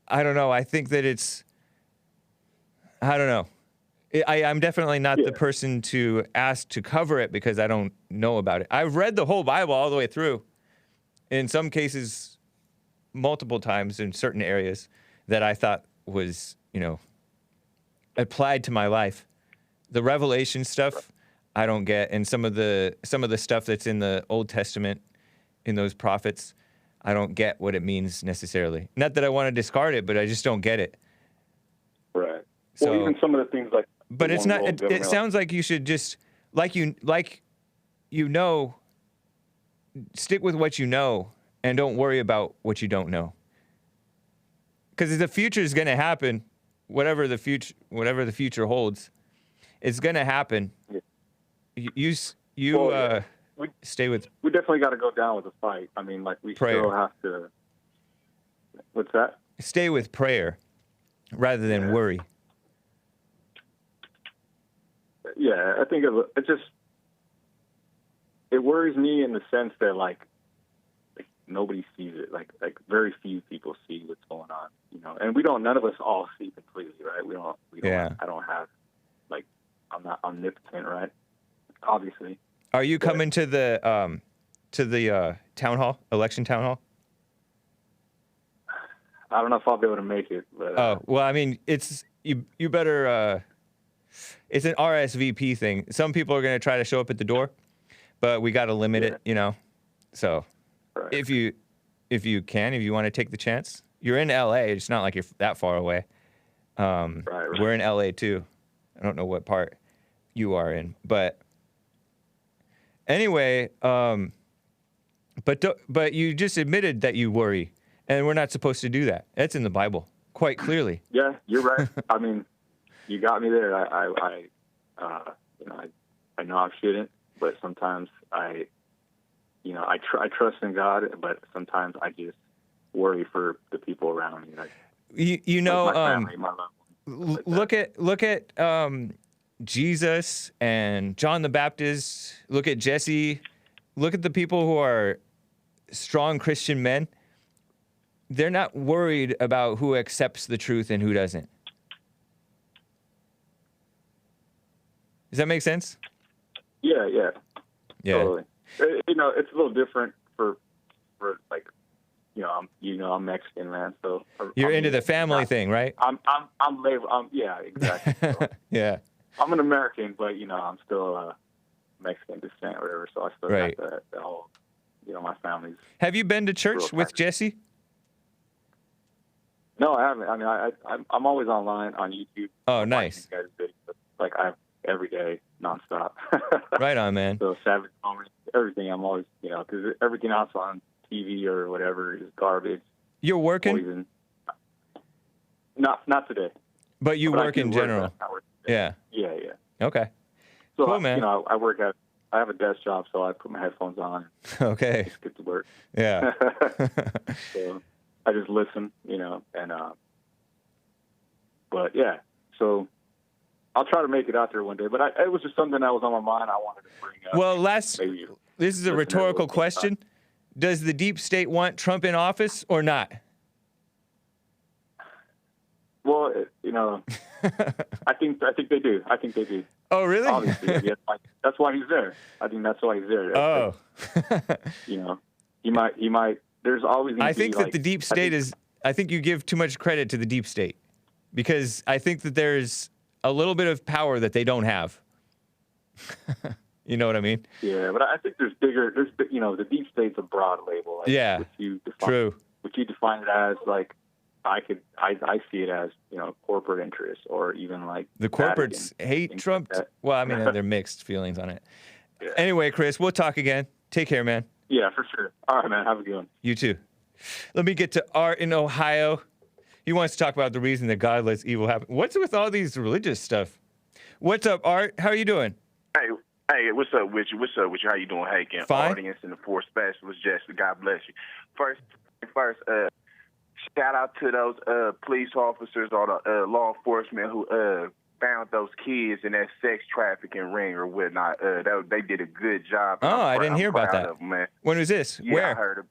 I don't know. I think that I don't know. I'm definitely not the person to ask to cover it, because I don't know about it. I've read the whole Bible all the way through. In some cases, multiple times in certain areas that I thought was, applied to my life. The Revelation stuff, I don't get, and some of the stuff that's in the Old Testament, in those prophets, I don't get what it means necessarily. Not that I want to discard it, but I just don't get it. Right. Well, even some of the things like. But it's not. It sounds like you should just stick with what you know and don't worry about what you don't know. Because the future is going to happen, whatever the future holds, it's going to happen. You stay with. We definitely got to go down with the fight. I mean, like we prayer. Still have to. What's that? Stay with prayer, rather than worry. Yeah, I think it worries me in the sense that like nobody sees it. Like very few people see what's going on, and none of us all see completely, right? We don't. I don't have, like, I'm not omnipotent, right? Obviously. Are you coming to the town hall, election town hall? I don't know if I'll be able to make it, but. Well, I mean, it's you better. It's an RSVP thing. Some people are going to try to show up at the door, but we got to limit it, So if you want to take the chance, you're in LA. It's not like you're that far away. We're in LA too. I don't know what part you are in, but anyway, but you just admitted that you worry, And we're not supposed to do that. That's in the Bible quite clearly. Yeah, you're right. I mean, you got me there. I know I shouldn't, but sometimes I trust in God, but sometimes I just worry for the people around me. My family, my loved ones. Look at Jesus and John the Baptist. Look at Jesse. Look at the people who are strong Christian men. They're not worried about who accepts the truth and who doesn't. Does that make sense? Yeah. Totally. It's a little different for like, I'm Mexican, man. So you're into the family thing, right? I'm labeled. Yeah, exactly. So, yeah. I'm an American, but I'm still Mexican descent or whatever. So I still right. got that whole, my family's. Have you been to church with Jesse? No, I haven't. I mean, I'm always online on YouTube. Oh, nice. Like every day, nonstop. Right on, man. So Sabbath moments, everything. I'm always, because everything else on TV or whatever is garbage. You're working? Poison. Not today. But you work in general. Yeah. Yeah. Okay. So cool, man. I have a desk job, so I put my headphones on. Okay. Just get to work. Yeah. So I just listen, and but yeah. So I'll try to make it out there one day. But it was just something that was on my mind. I wanted to bring up. Well, this is a rhetorical question. Does the deep state want Trump in office or not? Well, I think they do. I think they do. Oh, really? Obviously, yeah, that's why he's there. I think that's why he's there. Oh. He might. There's always. I think that the deep state is. I think you give too much credit to the deep state, because I think that there's a little bit of power that they don't have. You know what I mean? Yeah, but I think there's bigger. The deep state's a broad label. Like, yeah. True. Which you define it as, like, I see it as, corporate interests, or even like the corporates hate Trump. Like well, I mean, they're mixed feelings on it. Yeah. Anyway, Chris, we'll talk again. Take care, man. Yeah, for sure. All right, man. Have a good one. You too. Let me get to Art in Ohio. He wants to talk about the reason that God lets evil happen. What's with all these religious stuff? What's up, Art? How are you doing? Hey, what's up with you? How you doing, Hake? And fine. Audience and the four specialists, Jesse. God bless you. First, shout out to those police officers or the law enforcement who found those kids in that sex trafficking ring or whatnot. They did a good job. Oh, I didn't hear about that. Them, man. When was this? Yeah, Where? I heard of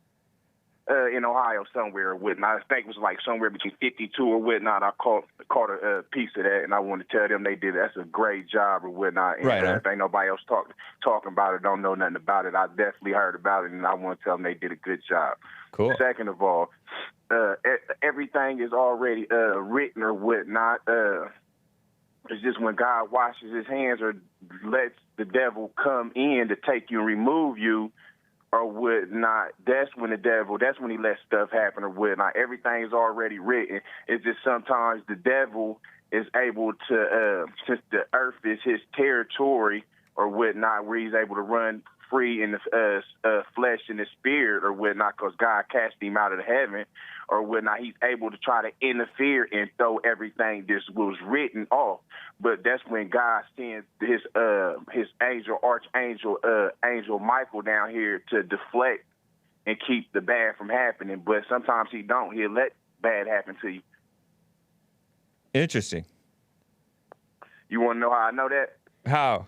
in Ohio somewhere or whatnot. I think it was like somewhere between 52 or whatnot. I caught a piece of that, and I want to tell them they did that's a great job or whatnot. And, right. If ain't nobody else talking about it, don't know nothing about it, I definitely heard about it, and I want to tell them they did a good job. Cool. Second of all, everything is already written or whatnot. It's just when God washes his hands or lets the devil come in to take you and remove you or whatnot, that's when he lets stuff happen or whatnot. Everything is already written. It's just sometimes the devil is able to, since the earth is his territory or whatnot, where he's able to run free in the flesh and the spirit or whatnot, because God cast him out of the heaven or whatnot, he's able to try to interfere and throw everything this was written off. But that's when God sends his archangel, Angel Michael down here to deflect and keep the bad from happening. But sometimes he don't. He'll let bad happen to you. Interesting. You want to know how I know that? How?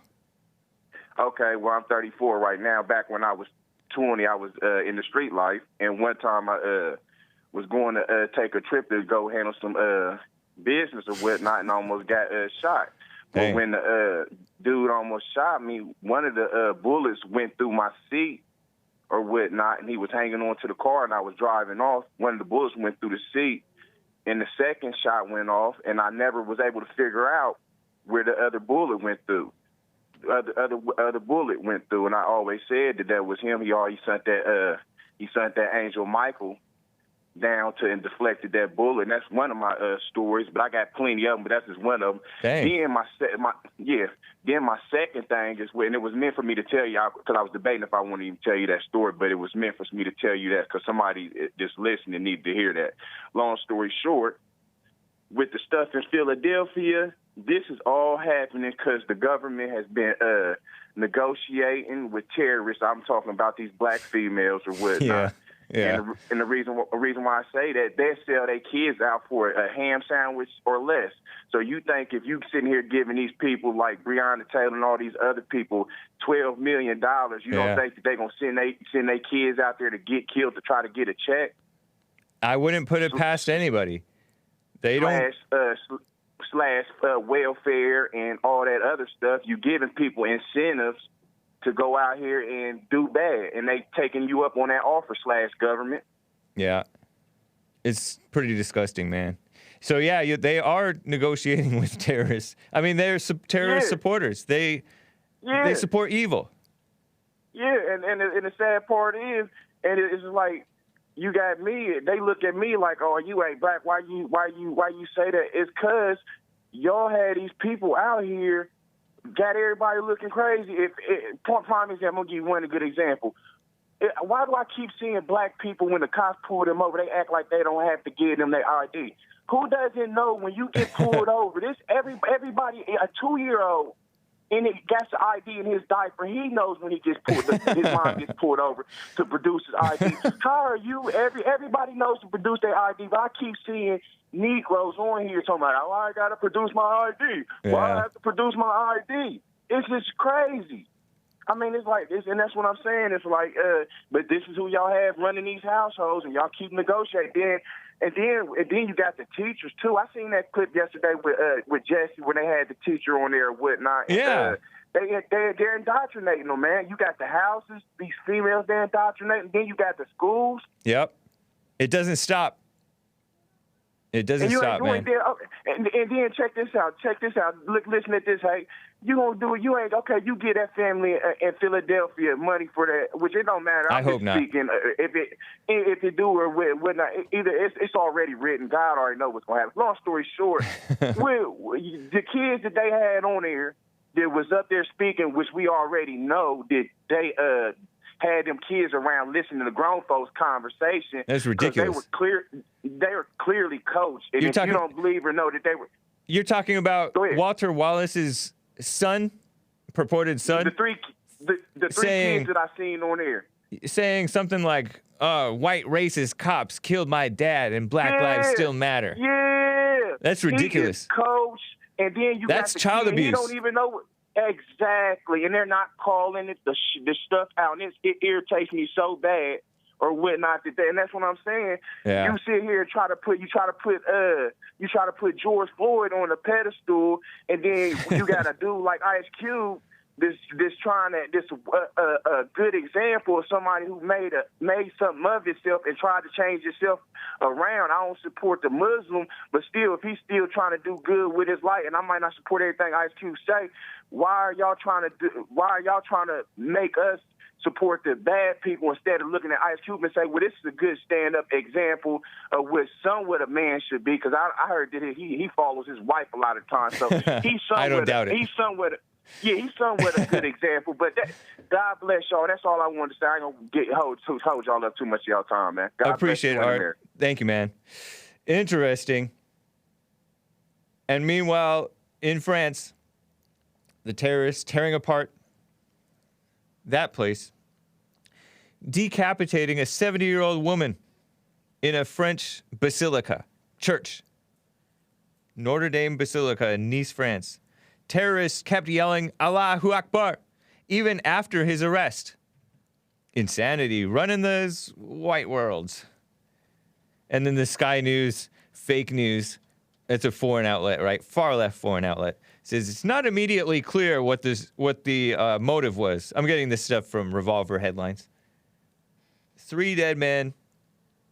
Okay, well, I'm 34 right now. Back when I was 20, I was in the street life. And one time I was going to take a trip to go handle some business or whatnot and almost got shot. But when the dude almost shot me, one of the bullets went through my seat or whatnot, and he was hanging on to the car, and I was driving off. One of the bullets went through the seat, and the second shot went off, and I never was able to figure out where the other bullet went through. The other bullet went through, and I always said that was him. He sent that Angel Michael down to and deflected that bullet. And that's one of my stories, but I got plenty of them, but that's just one of them. Dang. Then my second thing is when it was meant for me to tell y'all, because I was debating if I want to even tell you that story, but it was meant for me to tell you that because somebody just listening needed to hear that. Long story short, with the stuff in Philadelphia, this is all happening because the government has been negotiating with terrorists. I'm talking about these black females or whatnot. Yeah. And the reason why I say that, they sell their kids out for a ham sandwich or less. So you think if you sitting here giving these people like Breonna Taylor and all these other people $12 million, you don't think that they're going to send their kids out there to get killed to try to get a check? I wouldn't put it past anybody. They don't... Slash welfare and all that other stuff. You giving people incentives to go out here and do bad, and they taking you up on that offer / government. Yeah. It's pretty disgusting, man. So, yeah, they are negotiating with terrorists. I mean, they're terrorist supporters. They support evil. Yeah, and the sad part is, and it's like, you got me. They look at me like, "Oh, you ain't black. Why you say that?" It's because y'all had these people out here, got everybody looking crazy. Prime example, I'm gonna give you one good example. Why do I keep seeing black people when the cops pull them over? They act like they don't have to give them their ID. Who doesn't know when you get pulled over? Everybody, a 2-year-old. And he got the ID in his diaper. He knows when he gets pulled. His mom gets pulled over to produce his ID. How are you? Everybody knows to produce their ID, but I keep seeing Negroes on here talking about, "Oh, I got to produce my ID. Why I have to produce my ID?" It's just crazy. I mean, it's like this, and that's what I'm saying. It's like, but this is who y'all have running these households, and y'all keep negotiating. And then you got the teachers too. I seen that clip yesterday with Jesse when they had the teacher on there and whatnot. Yeah. They're indoctrinating them, man. You got the houses, these females they're indoctrinating. Then you got the schools. Yep. It doesn't stop. It doesn't stop, man. And then check this out. Look, listen at this, hey. You gonna do it? You ain't okay. You get that family in Philadelphia money for that, which it don't matter. I hope not. Speaking, if it do or whatnot, either it's already written. God already know what's gonna happen. Long story short, the kids that they had on there that was up there speaking, which we already know that they had them kids around listening to grown folks' conversation. That's ridiculous. They were clearly coached. And if you don't believe or know that they were, you're talking about Walter Wallace's son, purported son. The three kids that I seen on there saying something like, "White racist cops killed my dad, and black lives still matter." Yeah, that's ridiculous. Coach, and then that's child abuse. You don't even know exactly, and they're not calling it the stuff out. And it irritates me so bad, or whatnot. And that's what I'm saying. Yeah. You sit here and try to put George Floyd on a pedestal, and then you got a dude like Ice Cube, a good example of somebody who made something of himself and tried to change himself around. I don't support the Muslim, but still, if he's still trying to do good with his life, and I might not support everything Ice Cube say, why are y'all trying to make us support the bad people instead of looking at Ice Cube and say, well, this is a good stand-up example of what somewhat a man should be? Because I heard that he follows his wife a lot of times, so he's I don't doubt it. He's somewhat a good example. But God bless y'all. That's all I wanted to say. I ain't gonna hold y'all up too much of y'all time, man. God I appreciate it, Art. Thank you, man. Interesting. And meanwhile, in France, the terrorists tearing apart that place, decapitating a 70-year-old woman in a French basilica, church. Notre Dame Basilica in Nice, France. Terrorists kept yelling, "Allahu Akbar," even after his arrest. Insanity, running those white worlds. And then the Sky News, fake news, it's a foreign outlet, right? Far left foreign outlet. Says it's not immediately clear what the motive was. I'm getting this stuff from Revolver headlines. 3 dead men,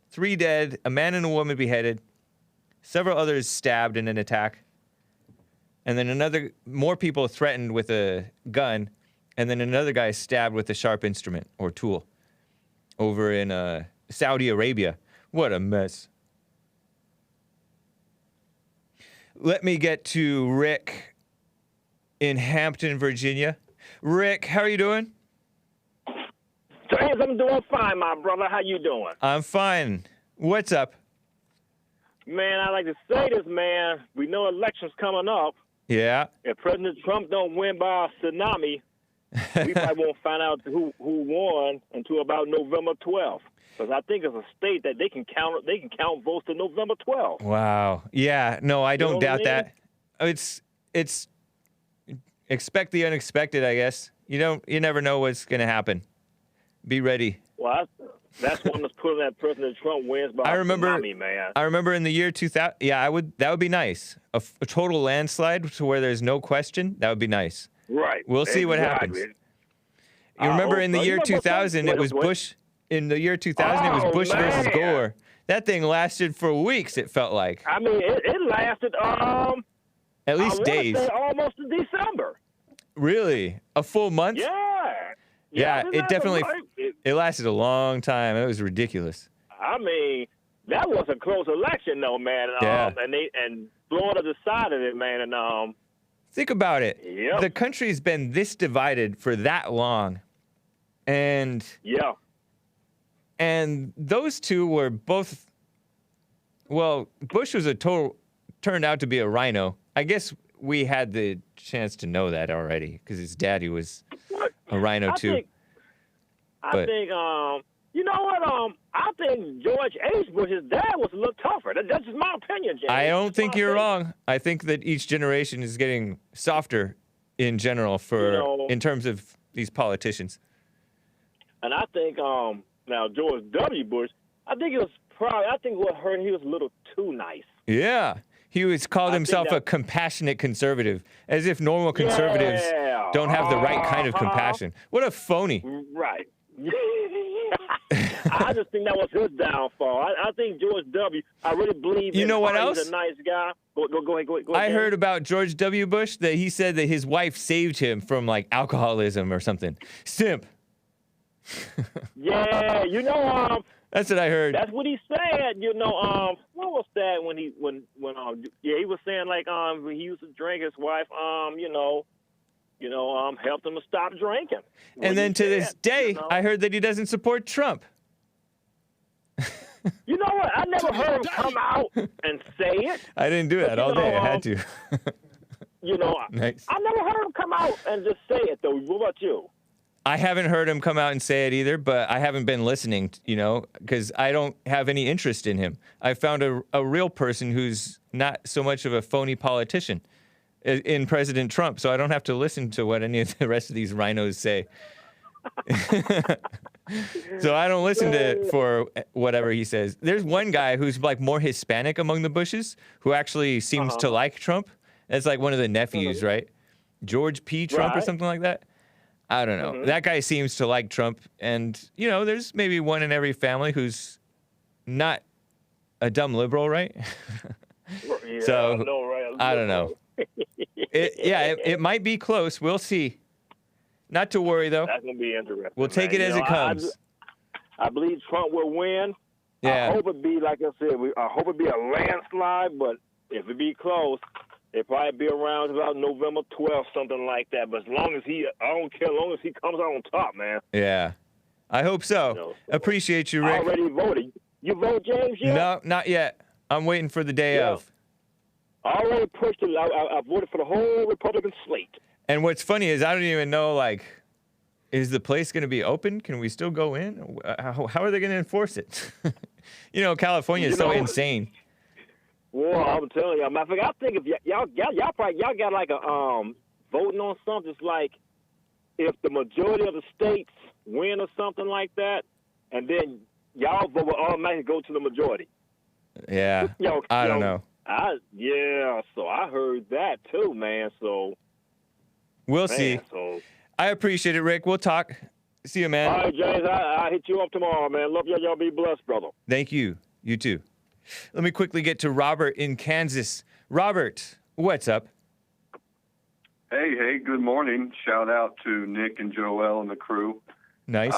3 dead, a man and a woman beheaded, several others stabbed in an attack, and then more people threatened with a gun, and then another guy stabbed with a sharp instrument or tool over in Saudi Arabia, What a mess. Let me get to Rick in Hampton, Virginia. Rick, how are you doing? James, I'm doing fine, my brother. How you doing? I'm fine. What's up? Man, I like to say this, man. We know elections coming up. Yeah. If President Trump don't win by a tsunami, we probably won't find out who won until about November 12th. Because I think it's a state that they can count votes to November 12th. Wow. Yeah. No, I don't doubt what I mean? that. It's expect the unexpected, I guess. You never know what's gonna happen. Be ready. Well, that's one that's putting that President Trump wins by a tsunami, man. I remember in the year 2000. Yeah, that would be nice. A total landslide to where there's no question. That would be nice. Right. We'll see what happens. You remember in the year 2000, it was Bush. In the year 2000, it was Bush versus Gore. That thing lasted for weeks, it felt like. I mean, it lasted, at least days. Say almost to December. Really? A full month? Yeah. Yeah, it definitely, it lasted a long time. It was ridiculous. I mean, that was a close election, though, man. Yeah. And Florida decided it, man. And think about it. Yep. The country's been this divided for that long, and yeah. And those two were both. Well, Bush was turned out to be a rhino. I guess we had the chance to know that already because his daddy was a rhino too. I think, you know what? I think George H. Bush's dad was a little tougher. That's just my opinion, James. I don't think you're wrong. I think that each generation is getting softer in general in terms of these politicians. And I think, now George W. Bush, I think what hurt him, he was a little too nice. Yeah. He called himself a compassionate conservative, as if normal conservatives don't have the right kind of compassion. What a phony. Right. I just think that was his downfall. I think George W., I really believe you know what else? He's a nice guy. Go ahead. I heard about George W. Bush that he said that his wife saved him from, like, alcoholism or something. Simp. Yeah, that's what I heard. That's what he said. What was that when he was saying like when he used to drink, his wife helped him to stop drinking. And then to this day, I heard that he doesn't support Trump. You know what? I never heard him come out and say it. I didn't do that all day. I had to. Nice. I never heard him come out and just say it though. What about you? I haven't heard him come out and say it either, but I haven't been listening, because I don't have any interest in him. I found a real person who's not so much of a phony politician in President Trump, so I don't have to listen to what any of the rest of these rhinos say. So I don't listen for whatever he says. There's one guy who's like more Hispanic among the Bushes who actually seems to like Trump. That's like one of the nephews, right? George P. Trump or something like that. I don't know. That guy seems to like Trump. And, there's maybe one in every family who's not a dumb liberal, right? Yeah, so, I know, right? I don't know. It might be close. We'll see. Not to worry, though. That's going to be interesting. We'll take it as it comes. I believe Trump will win. Yeah. I hope it be, like I said, I hope it be a landslide, but if it be close, it probably be around about November 12th, something like that. But I don't care, as long as he comes out on top, man. Yeah. I hope so. Appreciate you, Rick. I already voted. You vote, James, yet? No, not yet. I'm waiting for the day of. I already pushed it. I voted for the whole Republican slate. And what's funny is I don't even know, like, is the place going to be open? Can we still go in? How are they going to enforce it? California is so insane. Well, I'm telling you, I think if y'all got like a voting on something. It's like if the majority of the states win or something like that, and then y'all vote will automatically go to the majority. Yeah, I don't know. So I heard that too, man. So we'll see. I appreciate it, Rick. We'll talk. See you, man. All right, James. I'll hit you up tomorrow, man. Love y'all. Y'all be blessed, brother. Thank you. You too. Let me quickly get to Robert in Kansas. Robert, what's up? Hey, good morning. Shout out to Nick and Joel and the crew. Nice.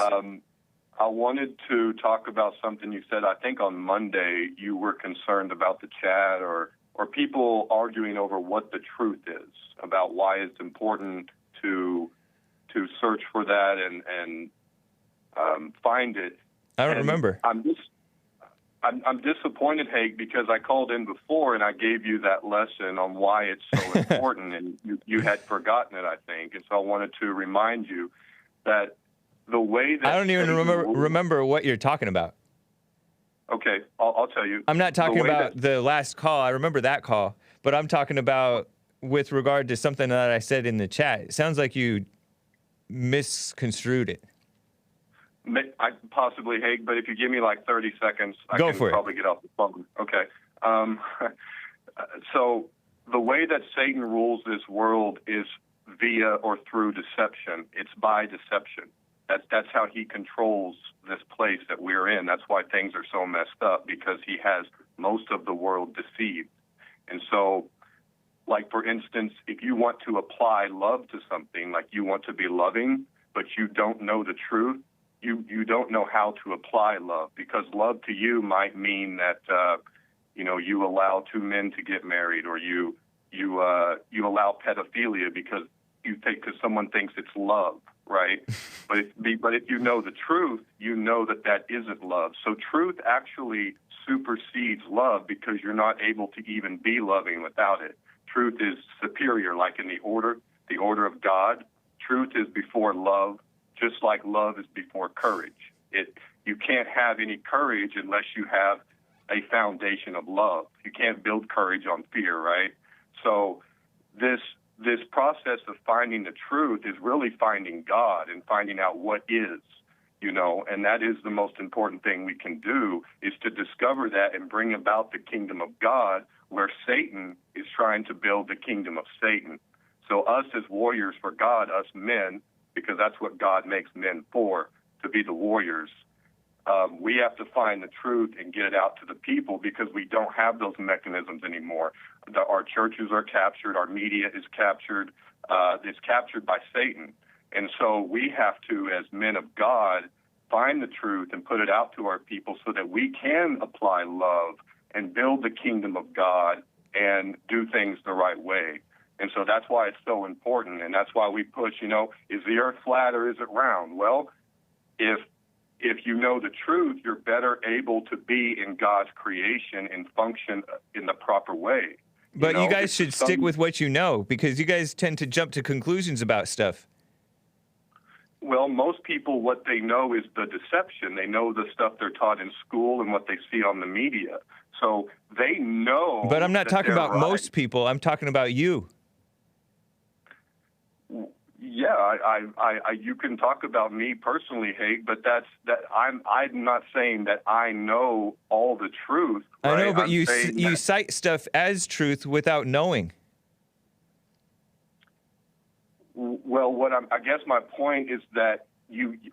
I wanted to talk about something you said. I think on Monday you were concerned about the chat or people arguing over what the truth is, about why it's important to search for that and find it. I don't remember. I'm disappointed, Hake, because I called in before and I gave you that lesson on why it's so important, and you had forgotten it, I think. And so I wanted to remind you that the way that I don't even remember what you're talking about. Okay, I'll tell you. I'm not talking about the last call. I remember that call, but I'm talking about with regard to something that I said in the chat. It sounds like you misconstrued it. I possibly, Hake, but if you give me like 30 seconds, I can probably get off the phone. Okay. So the way that Satan rules this world is via or through deception. It's by deception. That's how he controls this place that we're in. That's why things are so messed up, because he has most of the world deceived. And so, like, for instance, if you want to apply love to something, like you want to be loving, but you don't know the truth, you don't know how to apply love, because love to you might mean that, you allow two men to get married, or you allow pedophilia because someone thinks it's love. Right, but if you know the truth, you know that isn't love. So truth actually supersedes love, because you're not able to even be loving without it. Truth is superior, like in the order of God. Truth is before love, just like love is before courage. You can't have any courage unless you have a foundation of love. You can't build courage on fear, right? So this process of finding the truth is really finding God and finding out what is, and that is the most important thing we can do, is to discover that and bring about the kingdom of God, where Satan is trying to build the kingdom of Satan. So us as warriors for God, us men, because that's what God makes men for, to be the warriors, we have to find the truth and get it out to the people, because we don't have those mechanisms anymore. Our churches are captured. Our media is captured. It's captured by Satan. And so we have to, as men of God, find the truth and put it out to our people so that we can apply love and build the kingdom of God and do things the right way. And so that's why it's so important. And that's why we push, is the earth flat or is it round? Well, if you know the truth, you're better able to be in God's creation and function in the proper way. But you guys should stick with what you know, because you guys tend to jump to conclusions about stuff. Well, most people, what they know is the deception. They know the stuff they're taught in school and what they see on the media. So they know. But I'm not talking about most people. I'm talking about you. Yeah, you can talk about me personally, Hake, but I'm not saying that I know all the truth. Right? I know, but you cite stuff as truth without knowing. Well, I guess my point is that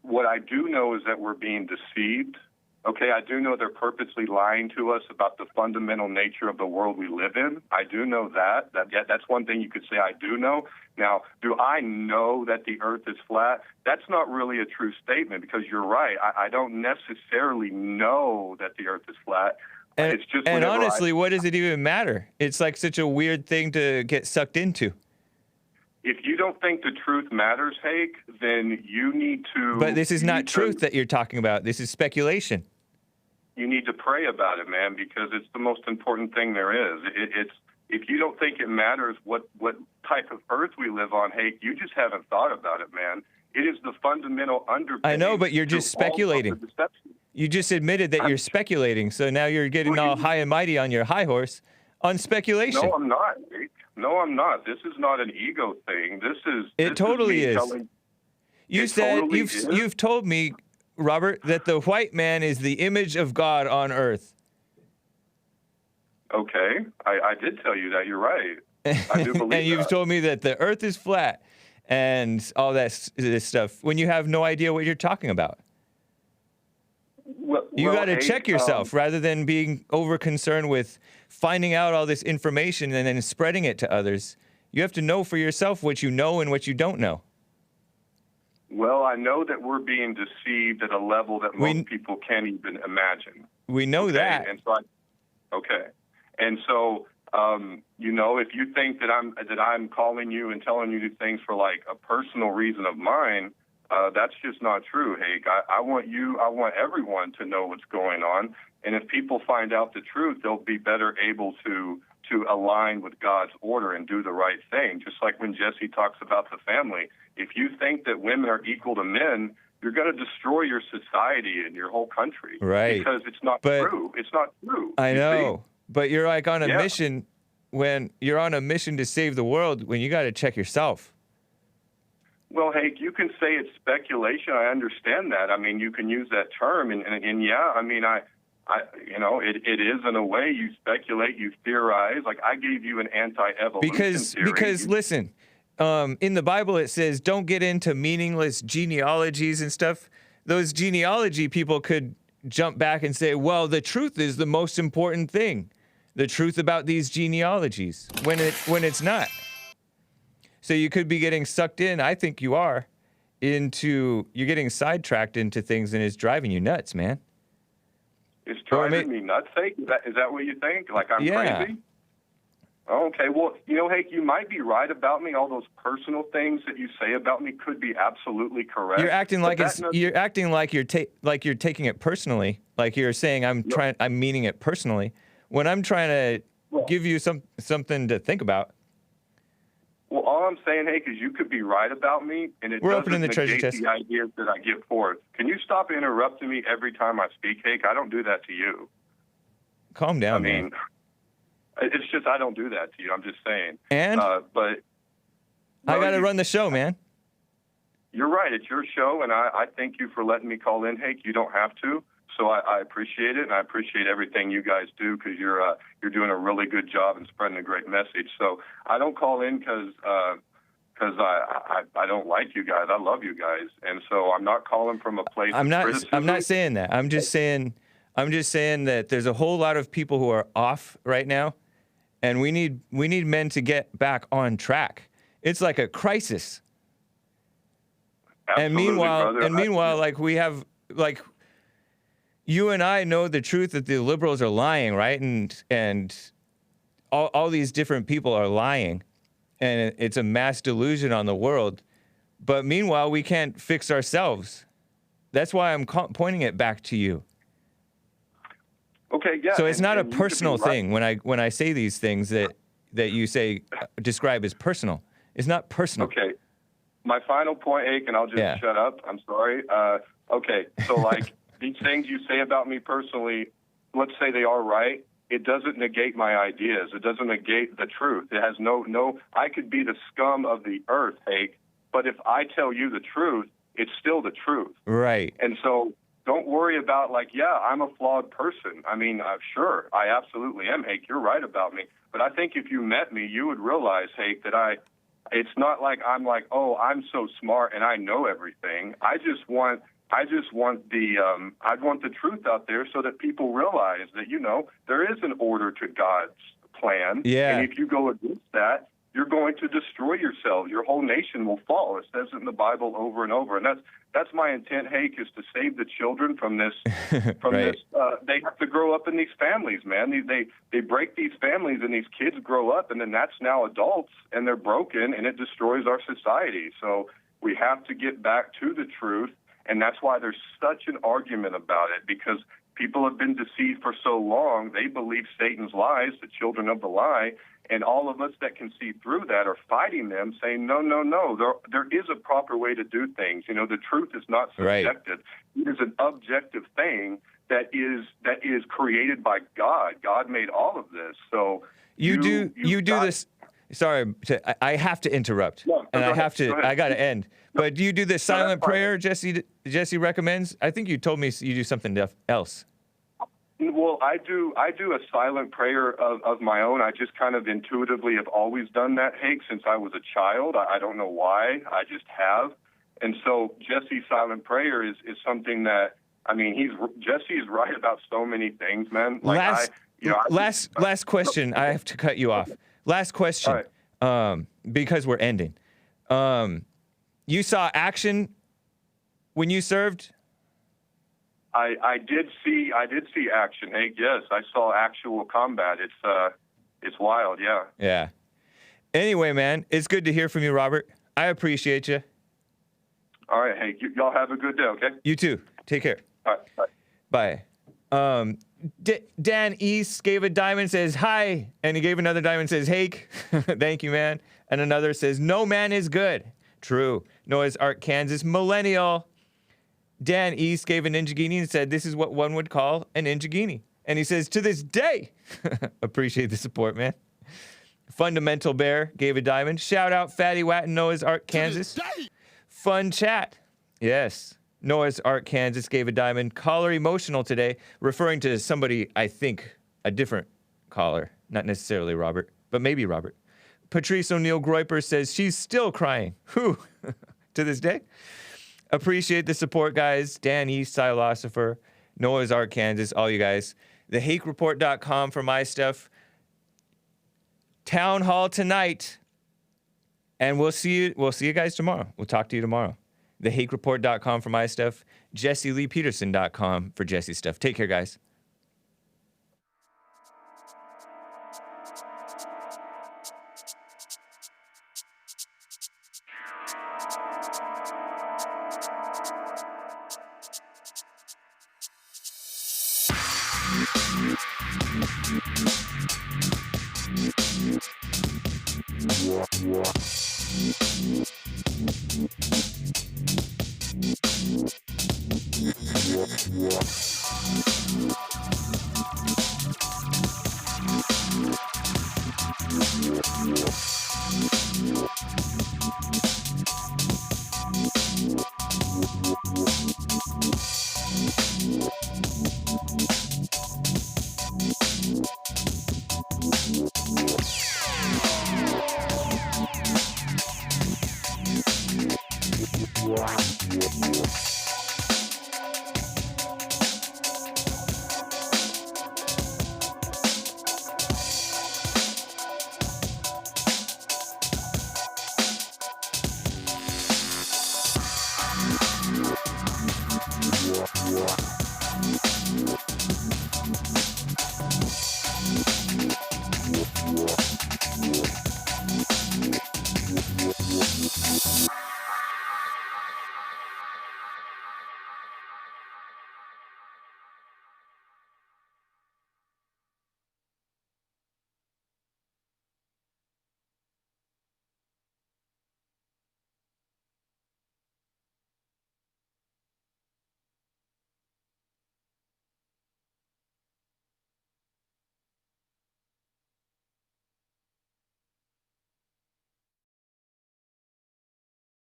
what I do know is that we're being deceived. Okay, I do know they're purposely lying to us about the fundamental nature of the world we live in. I do know that. That's one thing you could say I do know. Now, do I know that the earth is flat? That's not really a true statement, because you're right. I don't necessarily know that the earth is flat. And, it's just and honestly, what does it even matter? It's like such a weird thing to get sucked into. If you don't think the truth matters, Hake, then you need to... But this is not truth that you're talking about. This is speculation. You need to pray about it, man, because it's the most important thing there is. If you don't think it matters what type of earth we live on, Hake, you just haven't thought about it, man. It is the fundamental underpinning. I know, but you're just speculating. You just admitted that you're speculating, so now you're getting all high and mighty on your high horse on speculation. No, I'm not, Hake. No, I'm not. This is not an ego thing. It totally is. You said you've told me, Robert, that the white man is the image of God on earth. Okay, I did tell you that. You're right. I do believe and you've told me that the earth is flat and all this stuff when you have no idea what you're talking about. You got to check yourself rather than being over concerned with finding out all this information and then spreading it to others. You have to know for yourself what you know and what you don't know. Well, I know that we're being deceived at a level that most people can't even imagine. We know that. And so And so, you know, if you think that I'm calling you and telling you these things for like a personal reason of mine, that's just not true, Hake. I want everyone to know what's going on. And if people find out the truth, they'll be better able to align with God's order and do the right thing. Just like when Jesse talks about the family. If you think that women are equal to men, you're going to destroy your society and your whole country. Right. Because it's not true. It's not true. I know. But you're like on a Yeah. mission. When you're on a mission to save the world, when you got to check yourself. Well, Hake, you can say it's speculation. I understand that. I mean, you can use that term, and yeah, I mean, I you know, it is in a way you speculate, you theorize. Like I gave you an anti-evolution theory. Because listen, in the Bible it says don't get into meaningless genealogies and stuff. Those genealogy people could jump back and say, well, the truth is the most important thing. The truth about these genealogies when it's not. So you could be getting sucked in, I think you are, you're getting sidetracked into things and it's driving you nuts, man. It's driving me nuts, Hake? Is that what you think? Like I'm crazy? Okay, well, you know, Hake, you might be right about me. All those personal things that you say about me could be absolutely correct. You're acting like you're taking it personally. Like you're saying I'm meaning it personally. When I'm trying to give you something to think about. Well, all I'm saying, Hake, is you could be right about me, and it doesn't negate the ideas that I give forth. Can you stop interrupting me every time I speak, Hake? I don't do that to you. Calm down, man. man. It's just I don't do that to you. I'm just saying. And? But I got to run the show, man. You're right. It's your show, and I thank you for letting me call in, Hake. You don't have to. So I appreciate it, and I appreciate everything you guys do because you're doing a really good job and spreading a great message. So I don't call in because I don't like you guys. I love you guys, and so I'm not calling from a place of criticism. I'm not saying that. I'm just saying that there's a whole lot of people who are off right now, and we need men to get back on track. It's like a crisis. Absolutely, and meanwhile, like we have like. You and I know the truth that the liberals are lying, right? And all these different people are lying. And it's a mass delusion on the world. But meanwhile, we can't fix ourselves. That's why I'm pointing it back to you. Okay, yeah. So it's not a personal thing when I say these things that you say describe as personal. It's not personal. Okay. My final point, Hake, and I'll just shut up. I'm sorry. Okay, so like... These things you say about me personally, let's say they are right. It doesn't negate my ideas. It doesn't negate the truth. It has no. I could be the scum of the earth, Hake, but if I tell you the truth, it's still the truth. Right. And so don't worry about like, yeah, I'm a flawed person. I mean, sure, I absolutely am, Hake. You're right about me. But I think if you met me, you would realize, Hake, that it's not like I'm like, oh, I'm so smart and I know everything. I just want the truth out there so that people realize that, you know, there is an order to God's plan. Yeah. And if you go against that, you're going to destroy yourself. Your whole nation will fall. It says it in the Bible over and over. And that's my intent, Hake, is to save the children from this. Right. They have to grow up in these families, man. They break these families, and these kids grow up, and then that's now adults, and they're broken, and it destroys our society. So we have to get back to the truth, and that's why there's such an argument about it, because people have been deceived for so long. They believe Satan's lies, the children of the lie, and all of us that can see through that are fighting them, saying, no, there is a proper way to do things. You know, the truth is not subjective. Right. It is an objective thing that is created by God. God made all of this. So you do this. Sorry, I have to interrupt, and I got to end. But do you do the silent prayer Jesse recommends? I think you told me you do something else. Well, I do a silent prayer of my own. I just kind of intuitively have always done that, Hake, since I was a child. I don't know why. I just have. And so Jesse's silent prayer is something that, I mean, Jesse's right about so many things, man. Like last question. I have to cut you off. Last question, because we're ending. You saw action when you served? I did see action, Hank. Yes, I saw actual combat. It's wild. Yeah. Yeah. Anyway, man, it's good to hear from you, Robert. I appreciate you. All right, Hank. Y'all have a good day. Okay. You too. Take care. All right. Bye. Bye. Dan East gave a diamond, says hi, and he gave another diamond, says Hake. Thank you, man. And another says no man is good. True. Noah's Ark, Kansas, millennial. Dan East gave a Ninja Guinea and said this is what one would call an Ninja Guinea. And he says to this day, appreciate the support, man. Fundamental Bear gave a diamond. Shout out Fatty Watt in Noah's Ark, Kansas. Fun chat. Yes. Noah's Ark, Kansas gave a diamond. Caller emotional today, referring to somebody, I think, a different caller. Not necessarily Robert, but maybe Robert. Patrice O'Neill Groiper says she's still crying. Whew. To this day. Appreciate the support, guys. Dan East, Philosopher, Noah's Ark, Kansas, all you guys. TheHakeReport.com for my stuff. Town Hall tonight. And we'll see you guys tomorrow. We'll talk to you tomorrow. TheHakeReport.com for my stuff. JesseLeePeterson.com for Jesse's stuff. Take care, guys. What?